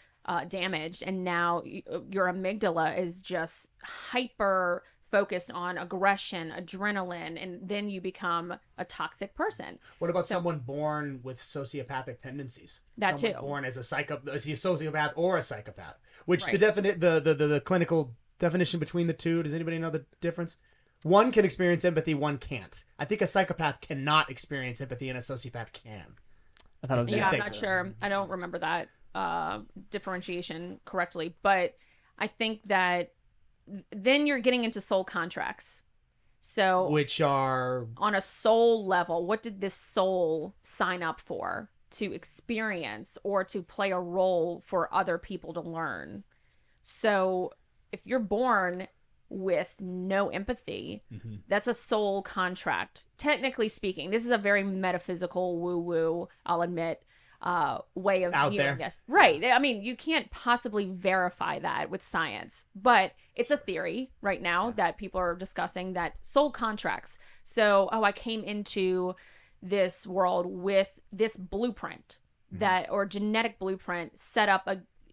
S2: damaged, and now your amygdala is just hyper focused on aggression, adrenaline, and then you become a toxic person.
S1: What about someone born with sociopathic tendencies?
S2: That
S1: someone
S2: too.
S1: Born as a sociopath or a psychopath? Which the clinical definition between the two, does anybody know the difference? One can experience empathy, one can't. I think a psychopath cannot experience empathy and a sociopath can.
S4: I thought it was
S2: I'm not sure. I don't remember that differentiation correctly, but I think that then you're getting into soul contracts. So,
S1: which are
S2: on a soul level, what did this soul sign up for to experience or to play a role for other people to learn? So if you're born with no empathy, that's a soul contract. Technically speaking, this is a very metaphysical woo-woo, I'll admit, way of viewing this. Right. I mean, you can't possibly verify that with science, but it's a theory right now that people are discussing, that soul contracts. So, I came into this world with this blueprint or genetic blueprint set up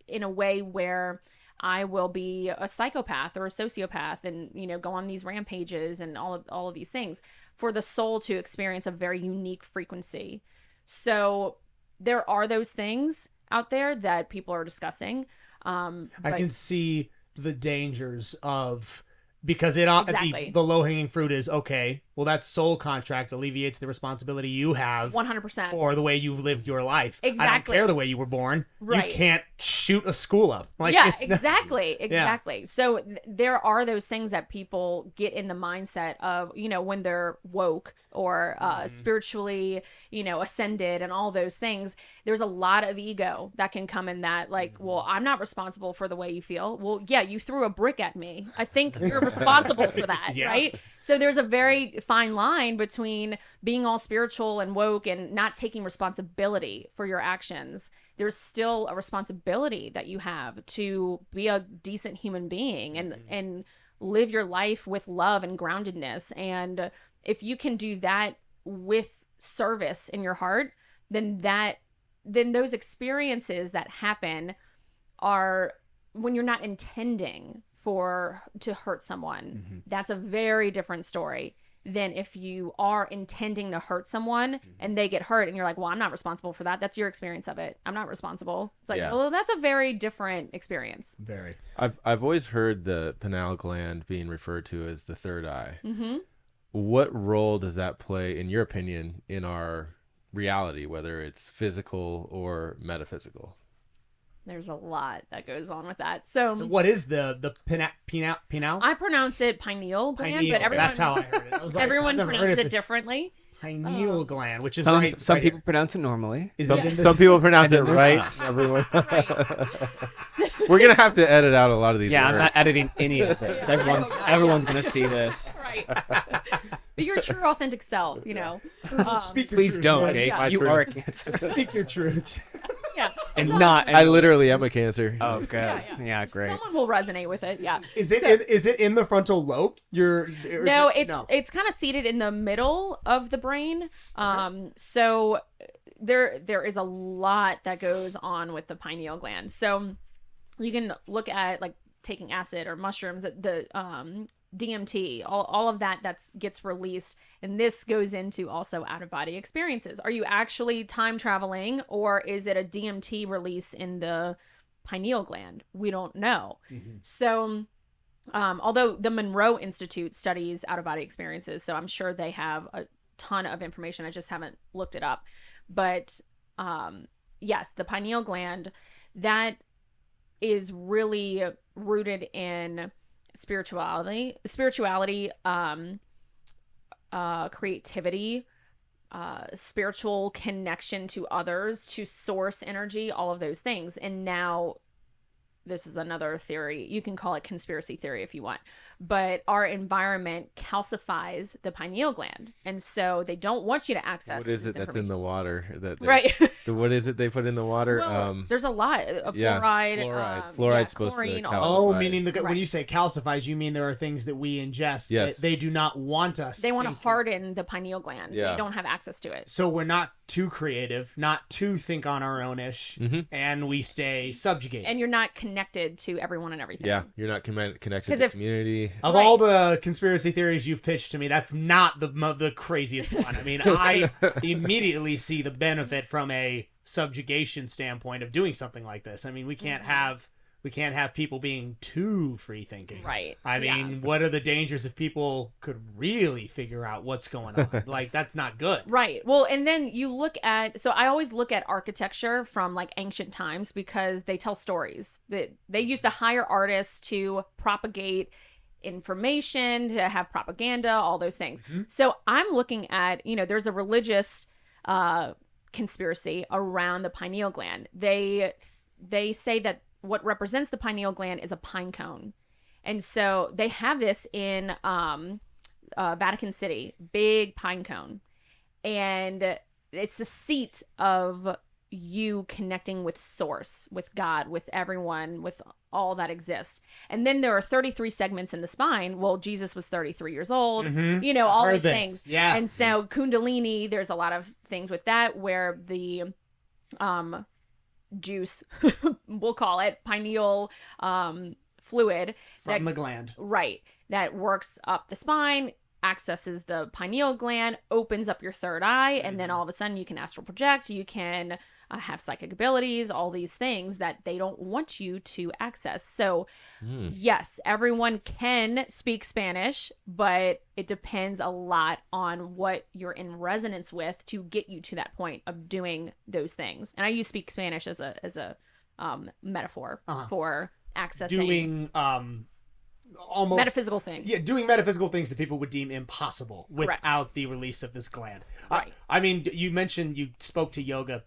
S2: in a way where I will be a psychopath or a sociopath and, go on these rampages and all of these things for the soul to experience a very unique frequency. So there are those things out there that people are discussing. I
S1: can see the dangers of, because the low-hanging fruit is, okay, well, that soul contract alleviates the responsibility you have
S2: 100%
S1: for the way you've lived your life.
S2: Exactly.
S1: I don't care the way you were born.
S2: Right.
S1: You can't shoot a school up.
S2: Exactly.
S1: Yeah.
S2: So there are those things that people get in the mindset of, when they're woke or spiritually, ascended and all those things. There's a lot of ego that can come in that, like, well, I'm not responsible for the way you feel. Well, yeah, you threw a brick at me. I think you're responsible for that, right? So there's a very fine line between being all spiritual and woke and not taking responsibility for your actions. There's still a responsibility that you have to be a decent human being and live your life with love and groundedness and if you can do that with service in your heart, then those experiences that happen are when you're not intending to hurt someone. That's a very different story than if you are intending to hurt someone and they get hurt and you're like, well, I'm not responsible for that. That's your experience of it. I'm not responsible. It's like, well, that's a very different experience.
S1: Very.
S3: I've always heard the pineal gland being referred to as the third eye. What role does that play, in your opinion, in our reality, whether it's physical or metaphysical?
S2: There's a lot that goes on with that. So
S1: what is the pineal?
S2: I pronounce it pineal gland, but everyone,
S1: that's how I heard it. I was
S2: everyone pronounces it differently.
S1: Pineal gland, which is
S4: some people pronounce it normally.
S3: Some people pronounce it right. Everyone. We're gonna have to edit out a lot of these.
S4: Yeah,
S3: words.
S4: I'm not editing any of this. Everyone's gonna see this.
S2: Right. Be your true, authentic self. You know.
S4: Please don't, Jake. Yeah. You are a Cancer.
S1: Speak your truth.
S2: Yeah.
S4: And
S2: so,
S4: not.
S3: I literally am a Cancer.
S4: Oh, good. Yeah, great.
S2: Someone will resonate with it. Yeah.
S1: Is it in the frontal lobe?
S2: It's kind of seated in the middle of the brain. So there is a lot that goes on with the pineal gland. So you can look at like taking acid or mushrooms, the DMT, all of that gets released, and this goes into also out of body experiences. Are you actually time traveling, or is it a DMT release in the pineal gland? We don't know. So although the Monroe Institute studies out of body experiences, so I'm sure they have a ton of information. I just haven't looked it up. But yes, the pineal gland, that is really rooted in spirituality, creativity, spiritual connection to others, to source energy, all of those things. And now this is another theory. You can call it conspiracy theory if you want. But our environment calcifies the pineal gland. And so they don't want you to access
S3: What is it that's in the water?
S2: Right.
S3: What is it they put in the water?
S2: Well, there's a lot of fluoride.
S3: Fluoride's supposed
S2: chlorine,
S3: to calcify.
S1: Meaning when you say calcifies, you mean there are things that we ingest that they do not want us.
S2: They want to harden the pineal gland. So they don't have access to it.
S1: So we're not too creative, not too think on our own-ish, and we stay subjugated.
S2: And you're not connected to everyone and everything.
S3: Yeah, you're not connected to the community.
S1: Of all the conspiracy theories you've pitched to me, that's not the craziest one. I mean, I immediately see the benefit from a subjugation standpoint of doing something like this. I mean, we can't have people being too free thinking.
S2: Right.
S1: I mean, what are the dangers if people could really figure out what's going on? Like, that's not good.
S2: Right. Well, and then you look at, so I always look at architecture from like ancient times because they tell stories. That they used to hire artists to propagate information, to have propaganda, all those things. So I'm looking at, there's a religious conspiracy around the pineal gland. They say that what represents the pineal gland is a pine cone. And so they have this in Vatican City, big pine cone. And it's the seat of you connecting with source, with God, with everyone, with all that exists. And then there are 33 segments in the spine. Well, Jesus was 33 years old, all these things.
S1: Yes.
S2: And so Kundalini, there's a lot of things with that where the juice, we'll call it pineal fluid
S1: from the gland,
S2: right, that works up the spine, accesses the pineal gland, opens up your third eye, and then all of a sudden you can astral project, you can have psychic abilities, all these things that they don't want you to access. So yes, everyone can speak Spanish, but it depends a lot on what you're in resonance with to get you to that point of doing those things. And I use speak Spanish as a metaphor for accessing
S1: doing almost
S2: metaphysical things.
S1: Yeah, doing metaphysical things that people would deem impossible without the release of this gland.
S2: Right.
S1: I mean, you spoke to yoga.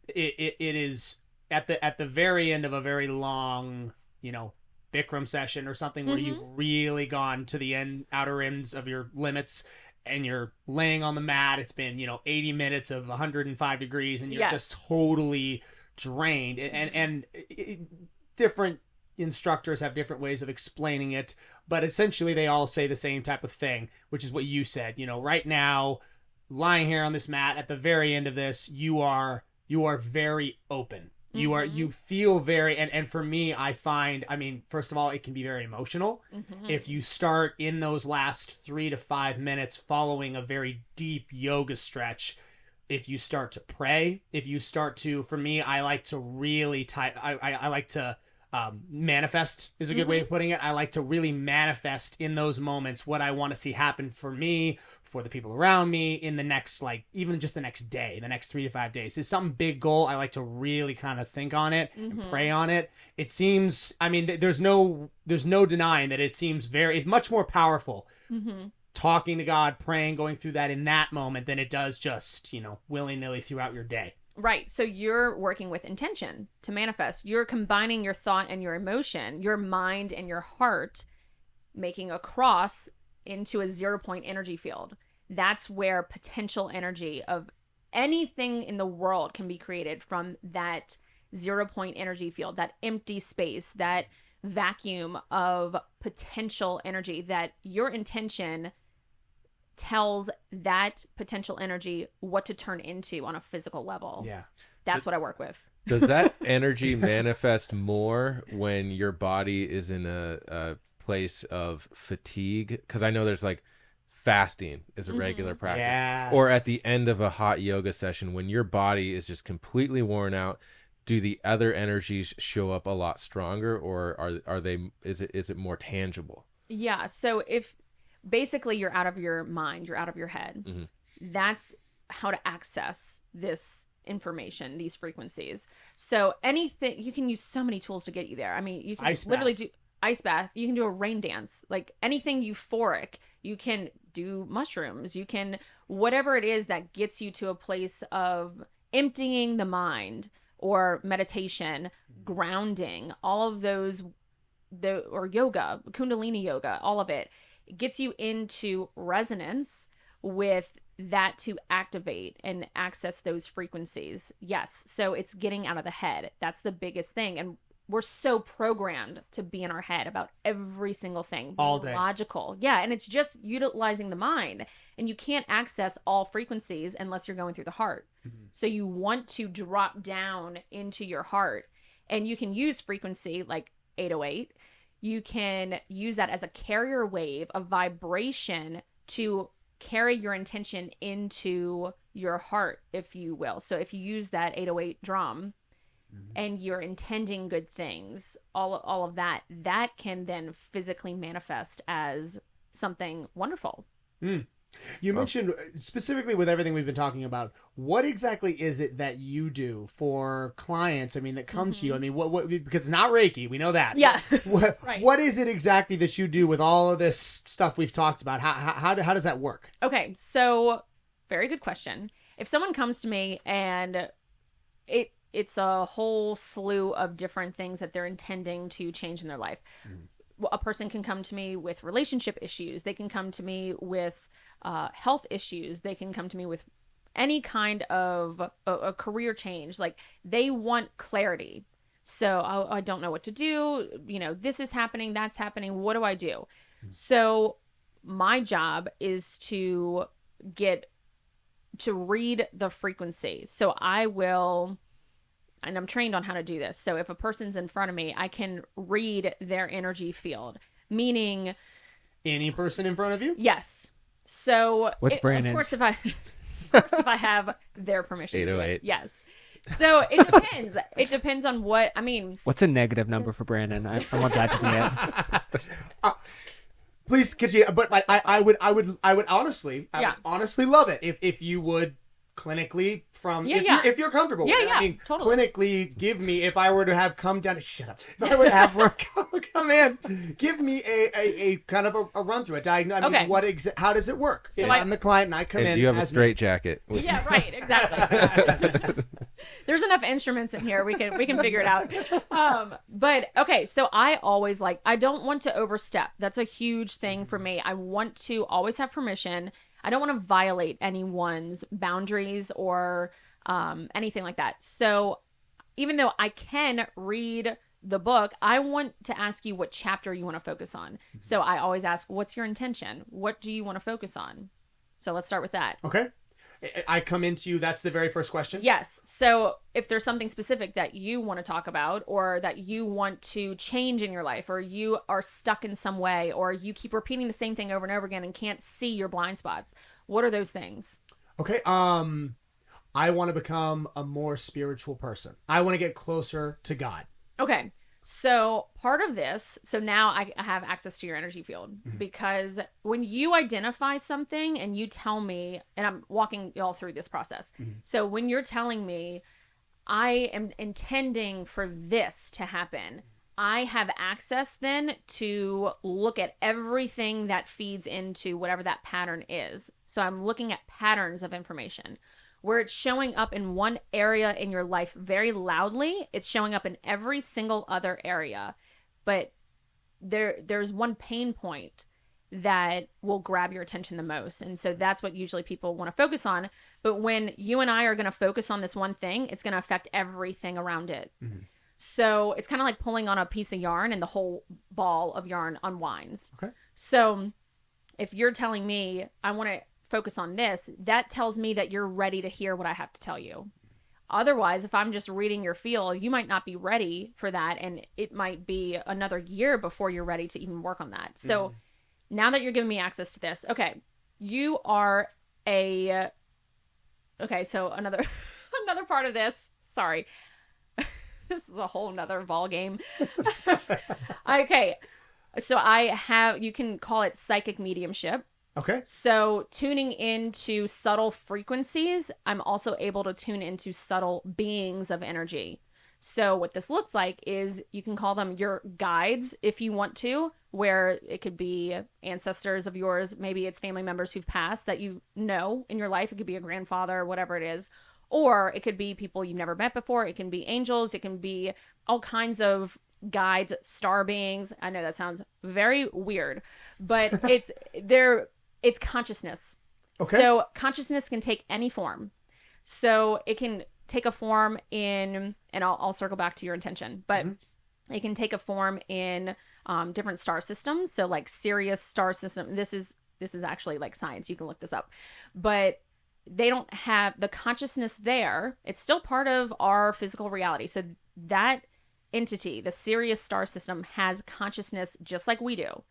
S1: It is at the very end of a very long, Bikram session or something where you've really gone to the outer ends of your limits, and you're laying on the mat. It's been 80 minutes of 105 degrees, and you're just totally drained. And different instructors have different ways of explaining it, but essentially they all say the same type of thing, which is what you said. You know, right now, lying here on this mat at the very end of this, you are very open. You feel very, and for me, I find, I mean, first of all, it can be very emotional. If you start in those last 3 to 5 minutes following a very deep yoga stretch, if you start to pray, if you start to, for me, I like to really I like to manifest is a good way of putting it. I like to really manifest in those moments what I want to see happen for me, for the people around me in the next, like, even just the next day, the next 3 to 5 days. It's some big goal. I like to really kind of think on it and pray on it. It seems, I mean, there's no denying that it seems it's much more powerful talking to God, praying, going through that in that moment than it does just, you know, willy-nilly throughout your day.
S2: Right. So you're working with intention to manifest. You're combining your thought and your emotion, your mind and your heart, making a cross into a 0-point energy field. That's where potential energy of anything in the world can be created from that 0-point energy field, that empty space, that vacuum of potential energy, that your intention tells that potential energy what to turn into on a physical level.
S1: Yeah.
S2: That's what I work with.
S3: Does that energy manifest more when your body is in a place of fatigue? Because I know there's like fasting is a regular practice.
S1: Yes.
S3: Or at the end of a hot yoga session when your body is just completely worn out, do the other energies show up a lot stronger, or are they is it more tangible?
S2: Yeah. So if basically you're out of your mind, you're out of your head, that's how to access this information, these frequencies. So anything, you can use so many tools to get you there. I mean, you can literally do ice bath, you can do a rain dance, like anything euphoric, you can do mushrooms, you can, whatever it is that gets you to a place of emptying the mind, or meditation, grounding, all of those, or yoga, Kundalini yoga, all of it gets you into resonance with that to activate and access those frequencies. Yes. So it's getting out of the head. That's the biggest thing. And we're so programmed to be in our head about every single thing.
S1: All day.
S2: Logical. Yeah. And it's just utilizing the mind. And you can't access all frequencies unless you're going through the heart. So you want to drop down into your heart. And you can use frequency like 808. You can use that as a carrier wave, a vibration to carry your intention into your heart, if you will. So if you use that 808 drum and you're intending good things, all of that can then physically manifest as something wonderful.
S1: You mentioned specifically with everything we've been talking about, what exactly is it that you do for clients? I mean, that come to you. I mean, what because it's not Reiki, we know that.
S2: Yeah.
S1: Right. What is it exactly that you do with all of this stuff we've talked about? How does that work?
S2: Okay, so very good question. If someone comes to me and it's a whole slew of different things that they're intending to change in their life. A person can come to me with relationship issues. They can come to me with health issues. They can come to me with any kind of a career change. Like, they want clarity. So I don't know what to do. You know, this is happening, that's happening. What do I do? So my job is to read the frequency. So I will, and I'm trained on how to do this. So if a person's in front of me, I can read their energy field, meaning
S1: any person in front of you?
S2: Yes. So
S4: what's Brandon's?
S2: Of course, if I have their permission.
S3: 808.
S2: Yes. So it depends. It depends on what, I mean.
S4: What's a negative number for Brandon? I want that to be it.
S1: Please continue. But I would honestly love it if you would clinically if you're comfortable with it. I mean,
S2: totally.
S1: Clinically give me, if I were to have come down, shut up. If I were to have work come in, give me a kind of a run through, a diagnosis. I mean, how does it work? So I'm the client and I come in.
S3: Do you have a straight jacket?
S2: Yeah, right, exactly. There's enough instruments in here. We can figure it out. But okay, so I always I don't want to overstep. That's a huge thing for me. I want to always have permission. I don't want to violate anyone's boundaries or anything like that. So even though I can read the book, I want to ask you what chapter you want to focus on. Mm-hmm. So I always ask, what's your intention? What do you want to focus on? So let's start with that.
S1: Okay. I come into you, that's the very first question?
S2: Yes. So if there's something specific that you want to talk about, or that you want to change in your life, or you are stuck in some way, or you keep repeating the same thing over and over again and can't see your blind spots, what are those things?
S1: Okay. I want to become a more spiritual person. I want to get closer to God.
S2: Okay. So part of this, so now I have access to your energy field, mm-hmm. because when you identify something and you tell me, and I'm walking y'all through this process. Mm-hmm. So when you're telling me I am intending for this to happen, I have access then to look at everything that feeds into whatever that pattern is. So I'm looking at patterns of information. Where it's showing up in one area in your life very loudly, it's showing up in every single other area. But there's one pain point that will grab your attention the most. And so that's what usually people want to focus on. But when you and I are going to focus on this one thing, it's going to affect everything around it. Mm-hmm. So it's kind of like pulling on a piece of yarn and the whole ball of yarn unwinds.
S1: Okay.
S2: So if you're telling me I want to focus on this, that tells me that you're ready to hear what I have to tell you. Otherwise, if I'm just reading your feel, you might not be ready for that, and it might be another year before you're ready to even work on that. So now that you're giving me access to this, okay, you are okay, so another part of this, sorry. This is a whole nother ball game. Okay. So you can call it psychic mediumship.
S1: Okay.
S2: So tuning into subtle frequencies, I'm also able to tune into subtle beings of energy. So what this looks like is you can call them your guides if you want to, where it could be ancestors of yours. Maybe it's family members who've passed that you know in your life. It could be a grandfather, whatever it is. Or it could be people you've never met before. It can be angels. It can be all kinds of guides, star beings. I know that sounds very weird, but it's consciousness.
S1: Okay.
S2: So consciousness can take any form. So it can take a form in, and I'll circle back to your intention, but it can take a form in different star systems. So like Sirius star system. This is actually like science. You can look this up, but they don't have the consciousness there. It's still part of our physical reality. So that entity, the Sirius star system, has consciousness just like we do.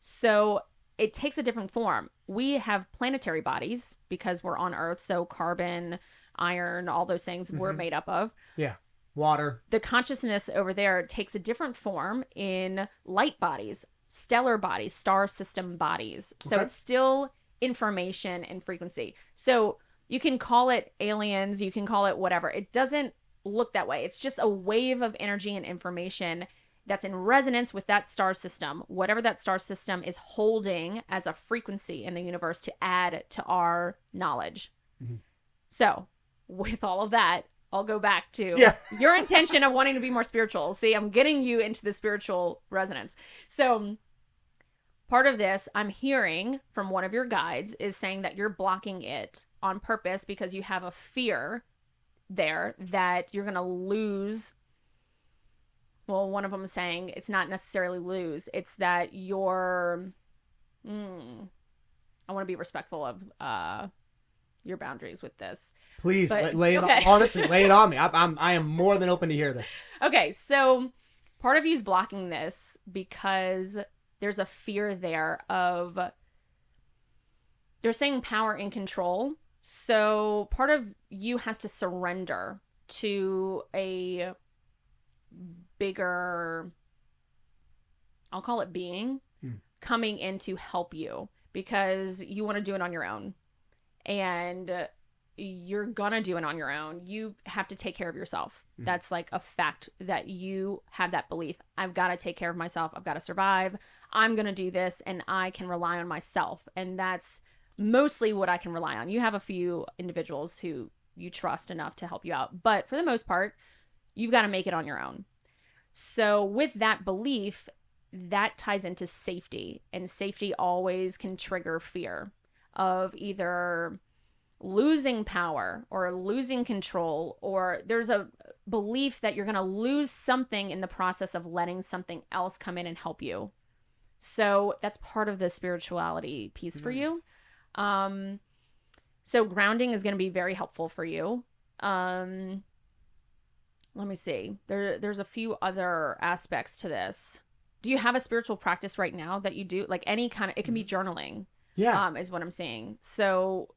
S2: So it takes a different form. We have planetary bodies because we're on Earth. So carbon, iron, all those things we're made up of.
S1: Yeah. Water.
S2: The consciousness over there takes a different form in light bodies, stellar bodies, star system bodies. So it's still information and frequency. So you can call it aliens, you can call it whatever. It doesn't look that way. It's just a wave of energy and information that's in resonance with that star system, whatever that star system is holding as a frequency in the universe to add to our knowledge. Mm-hmm. So with all of that, I'll go back to your intention of wanting to be more spiritual. See, I'm getting you into the spiritual resonance. So part of this I'm hearing from one of your guides is saying that you're blocking it on purpose because you have a fear there that you're going to lose. Well, one of them is saying it's not necessarily lose. It's that you're, I want to be respectful of your boundaries with this.
S1: Please, lay it on, honestly, lay it on me. I am more than open to hear this.
S2: Okay, so part of you is blocking this because there's a fear there of, they're saying power and control. So part of you has to surrender to a bigger, I'll call it being, coming in to help you because you want to do it on your own. And you're gonna do it on your own. You have to take care of yourself. That's like a fact that you have that belief. I've got to take care of myself. I've got to survive. I'm gonna do this and I can rely on myself. And that's mostly what I can rely on. You have a few individuals who you trust enough to help you out. But for the most part, you've got to make it on your own. So with that belief, that ties into safety. And safety always can trigger fear of either losing power or losing control, or there's a belief that you're going to lose something in the process of letting something else come in and help you. So that's part of the spirituality piece for you. So grounding is going to be very helpful for you. Let me see. There's a few other aspects to this. Do you have a spiritual practice right now that you do? Like any kind of, it can be journaling.
S1: Yeah.
S2: Is what I'm saying. So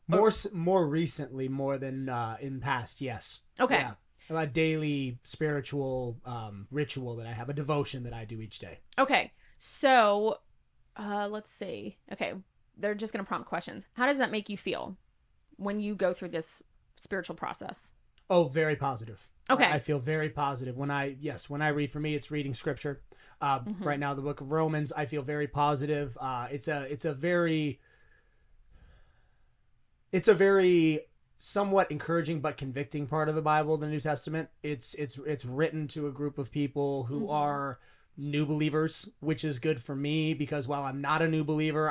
S1: more recently, more than in past, yes.
S2: Okay.
S1: Yeah. A daily spiritual ritual that I have, a devotion that I do each day.
S2: Okay. So let's see. Okay. They're just going to prompt questions. How does that make you feel when you go through this spiritual process?
S1: Oh, very positive.
S2: Okay.
S1: I feel very positive when I read. For me, it's reading scripture. Right now, the book of Romans, I feel very positive. It's a very somewhat encouraging but convicting part of the Bible, the New Testament. It's written to a group of people who are new believers, which is good for me because while I'm not a new believer,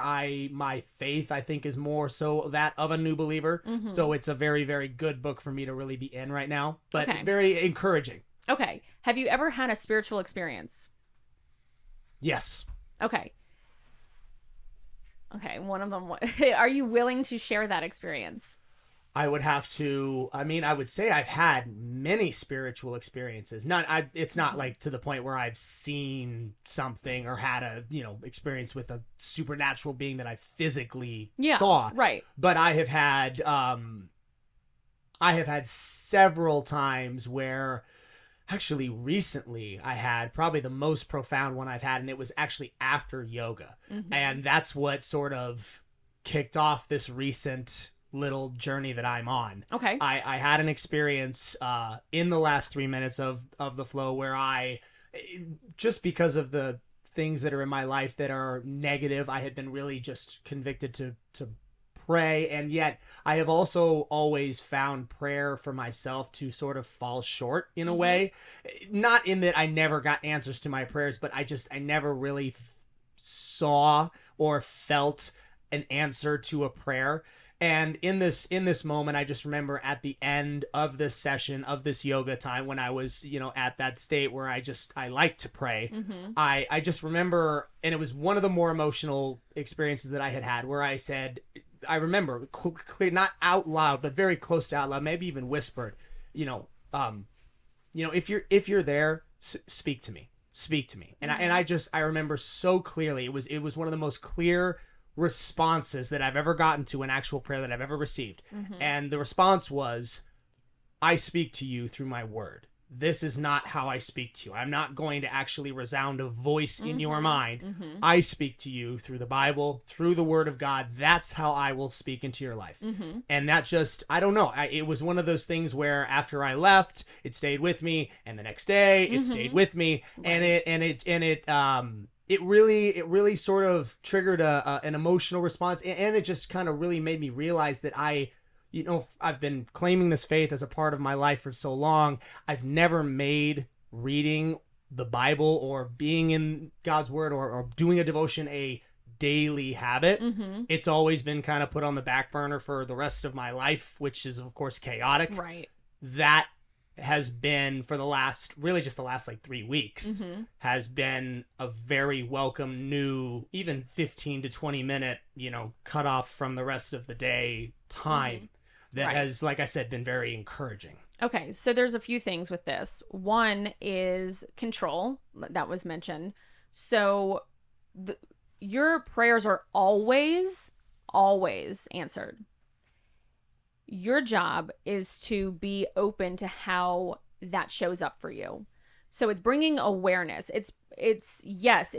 S1: my faith, I think, is more so that of a new believer. So it's a very, very good book for me to really be in right now, but very encouraging.
S2: Okay. Have you ever had a spiritual experience?
S1: Yes.
S2: Okay. One of them. Are you willing to share that experience?
S1: I would say I've had many spiritual experiences. It's not like to the point where I've seen something or had a, experience with a supernatural being that I physically saw.
S2: Right.
S1: But I have had several times where actually recently I had probably the most profound one I've had, and it was actually after yoga. And that's what sort of kicked off this recent little journey that I'm on.
S2: Okay.
S1: I had an experience in the last 3 minutes of the flow where just because of the things that are in my life that are negative, I had been really just convicted to pray, and yet I have also always found prayer for myself to sort of fall short in a way. Not in that I never got answers to my prayers, but I never really saw or felt an answer to a prayer. And in this moment, I just remember at the end of this session of this yoga time, when I was, at that state where I like to pray, I just remember, and it was one of the more emotional experiences that I had where I said, I remember clear, not out loud, but very close to out loud, maybe even whispered, if you're there, speak to me. And I remember so clearly, it was one of the most clear responses that I've ever gotten to an actual prayer that I've ever received. And the response was, I speak to you through my word. This is not how I speak to you. I'm not going to actually resound a voice in your mind. I speak to you through the Bible, through the word of God. That's how I will speak into your life. And that just, I don't know. It was one of those things where after I left, it stayed with me. And the next day it stayed with me. Right. It really sort of triggered an emotional response, and it just kind of really made me realize that I've been claiming this faith as a part of my life for so long. I've never made reading the Bible or being in God's word or doing a devotion a daily habit. It's always been kind of put on the back burner for the rest of my life, which is of course chaotic.
S2: Right.
S1: That has been for the last 3 weeks has been a very welcome new, even 15 to 20 minute, cut off from the rest of the day time that has, like I said, been very encouraging.
S2: Okay. So there's a few things with this. One is control that was mentioned. So your prayers are always answered. Your job is to be open to how that shows up for you. So it's bringing awareness. It's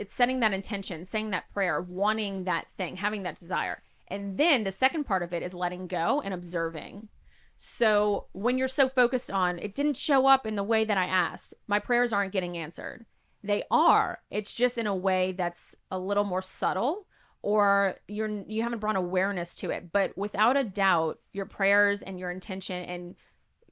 S2: setting that intention, saying that prayer, wanting that thing, having that desire. And then the second part of it is letting go and observing. So when you're so focused on, it didn't show up in the way that I asked, my prayers aren't getting answered. They are. It's just in a way that's a little more subtle, or you haven't brought awareness to it. But without a doubt, your prayers and your intention and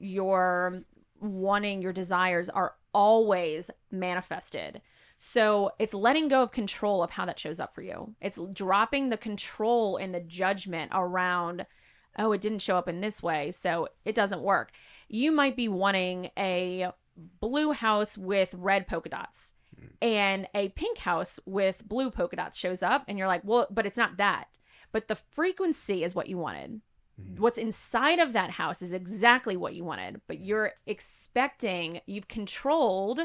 S2: your wanting, your desires are always manifested. So it's letting go of control of how that shows up for you. It's dropping the control and the judgment around oh, it didn't show up in this way, so it doesn't work. You might be wanting a blue house with red polka dots, and a pink house with blue polka dots shows up, and you're like, well, but it's not that. But the frequency is what you wanted. What's inside of that house is exactly what you wanted, but you've controlled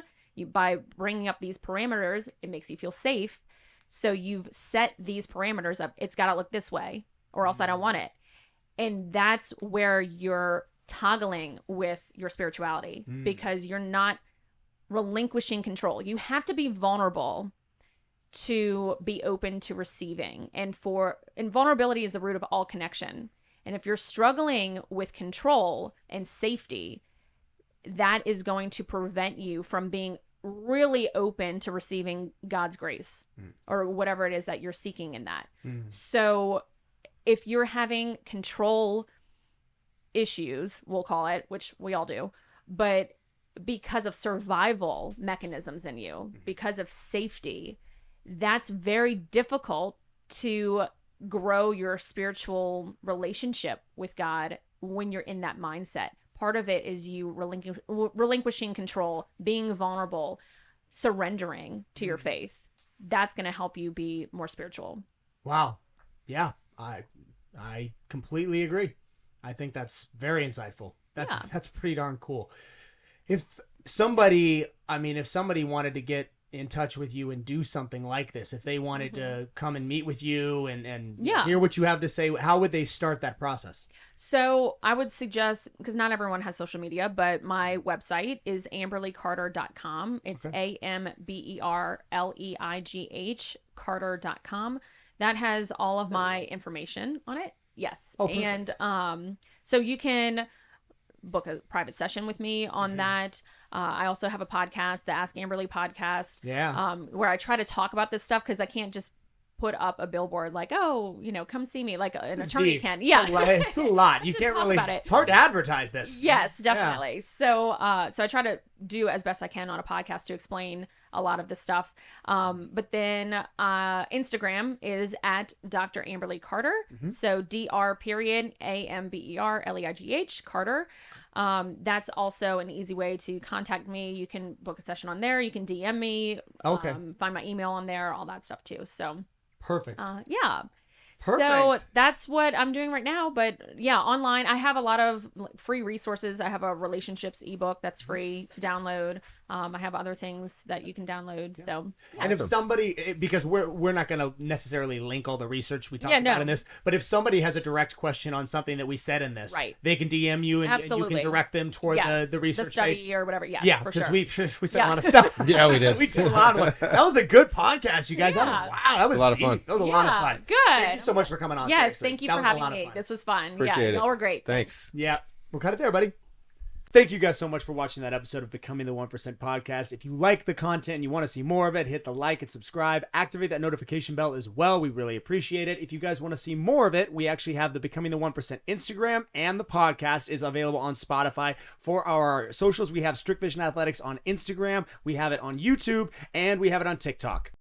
S2: by bringing up these parameters. It makes you feel safe. So you've set these parameters up. It's got to look this way or else I don't want it. And that's where you're toggling with your spirituality because you're not relinquishing control. You have to be vulnerable to be open to receiving. And vulnerability is the root of all connection. And if you're struggling with control and safety, that is going to prevent you from being really open to receiving God's grace or whatever it is that you're seeking in that. So if you're having control issues, we'll call it, which we all do, but because of survival mechanisms in you, because of safety, that's very difficult to grow your spiritual relationship with God when you're in that mindset. Part of it is you relinquishing control, being vulnerable, surrendering to your faith. That's going to help you be more spiritual.
S1: Wow. Yeah, I completely agree. I think that's very insightful. That's pretty darn cool. If somebody wanted to get in touch with you and do something like this, if they wanted to come and meet with you and hear what you have to say, how would they start that process?
S2: So I would suggest, because not everyone has social media, but my website is amberleighcarter.com. It's AMBERLEIGH Carter.com. That has all of my information on it. Yes.
S1: Oh, perfect.
S2: And so you can book a private session with me on that. I also have a podcast, the Ask Amberleigh podcast, where I try to talk about this stuff because I can't just put up a billboard like, oh, come see me like an attorney can. Yeah.
S1: It's a lot. You can't really, it's hard to advertise this.
S2: Yes, definitely. Yeah. So I try to do as best I can on a podcast to explain a lot of this stuff. But then Instagram is at Dr. Amberleigh Carter. So Dr. AMBERLEIGH Carter. That's also an easy way to contact me. You can book a session on there. You can DM me. Find my email on there, all that stuff too. So
S1: perfect.
S2: Yeah.
S1: Perfect.
S2: So that's what I'm doing right now. But yeah, online, I have a lot of free resources. I have a relationships ebook that's free to download. I have other things that you can download. Yeah. So, yeah.
S1: And if somebody, because we're not going to necessarily link all the research we talked about in this, but if somebody has a direct question on something that we said in this, they can DM you and you can direct them toward the research
S2: study
S1: space
S2: or whatever. Yes,
S1: yeah,
S2: because
S1: we said a lot of stuff.
S3: Yeah, we did.
S1: We did a lot of it. That was a good podcast, you guys. That was
S3: a lot of fun.
S1: That was a lot of fun.
S2: Good.
S1: Thank you so much for coming on.
S2: Yes,
S1: seriously.
S2: thank you for having me. This was fun.
S3: Appreciate it.
S2: Y'all were great.
S3: Thanks.
S1: Yeah, we'll cut it there, buddy. Thank you guys so much for watching that episode of Becoming the 1% podcast. If you like the content and you want to see more of it, hit the like and subscribe. Activate that notification bell as well. We really appreciate it. If you guys want to see more of it, we actually have the Becoming the 1% Instagram, and the podcast is available on Spotify. For our socials, we have Strict Vision Athletics on Instagram, we have it on YouTube, and we have it on TikTok.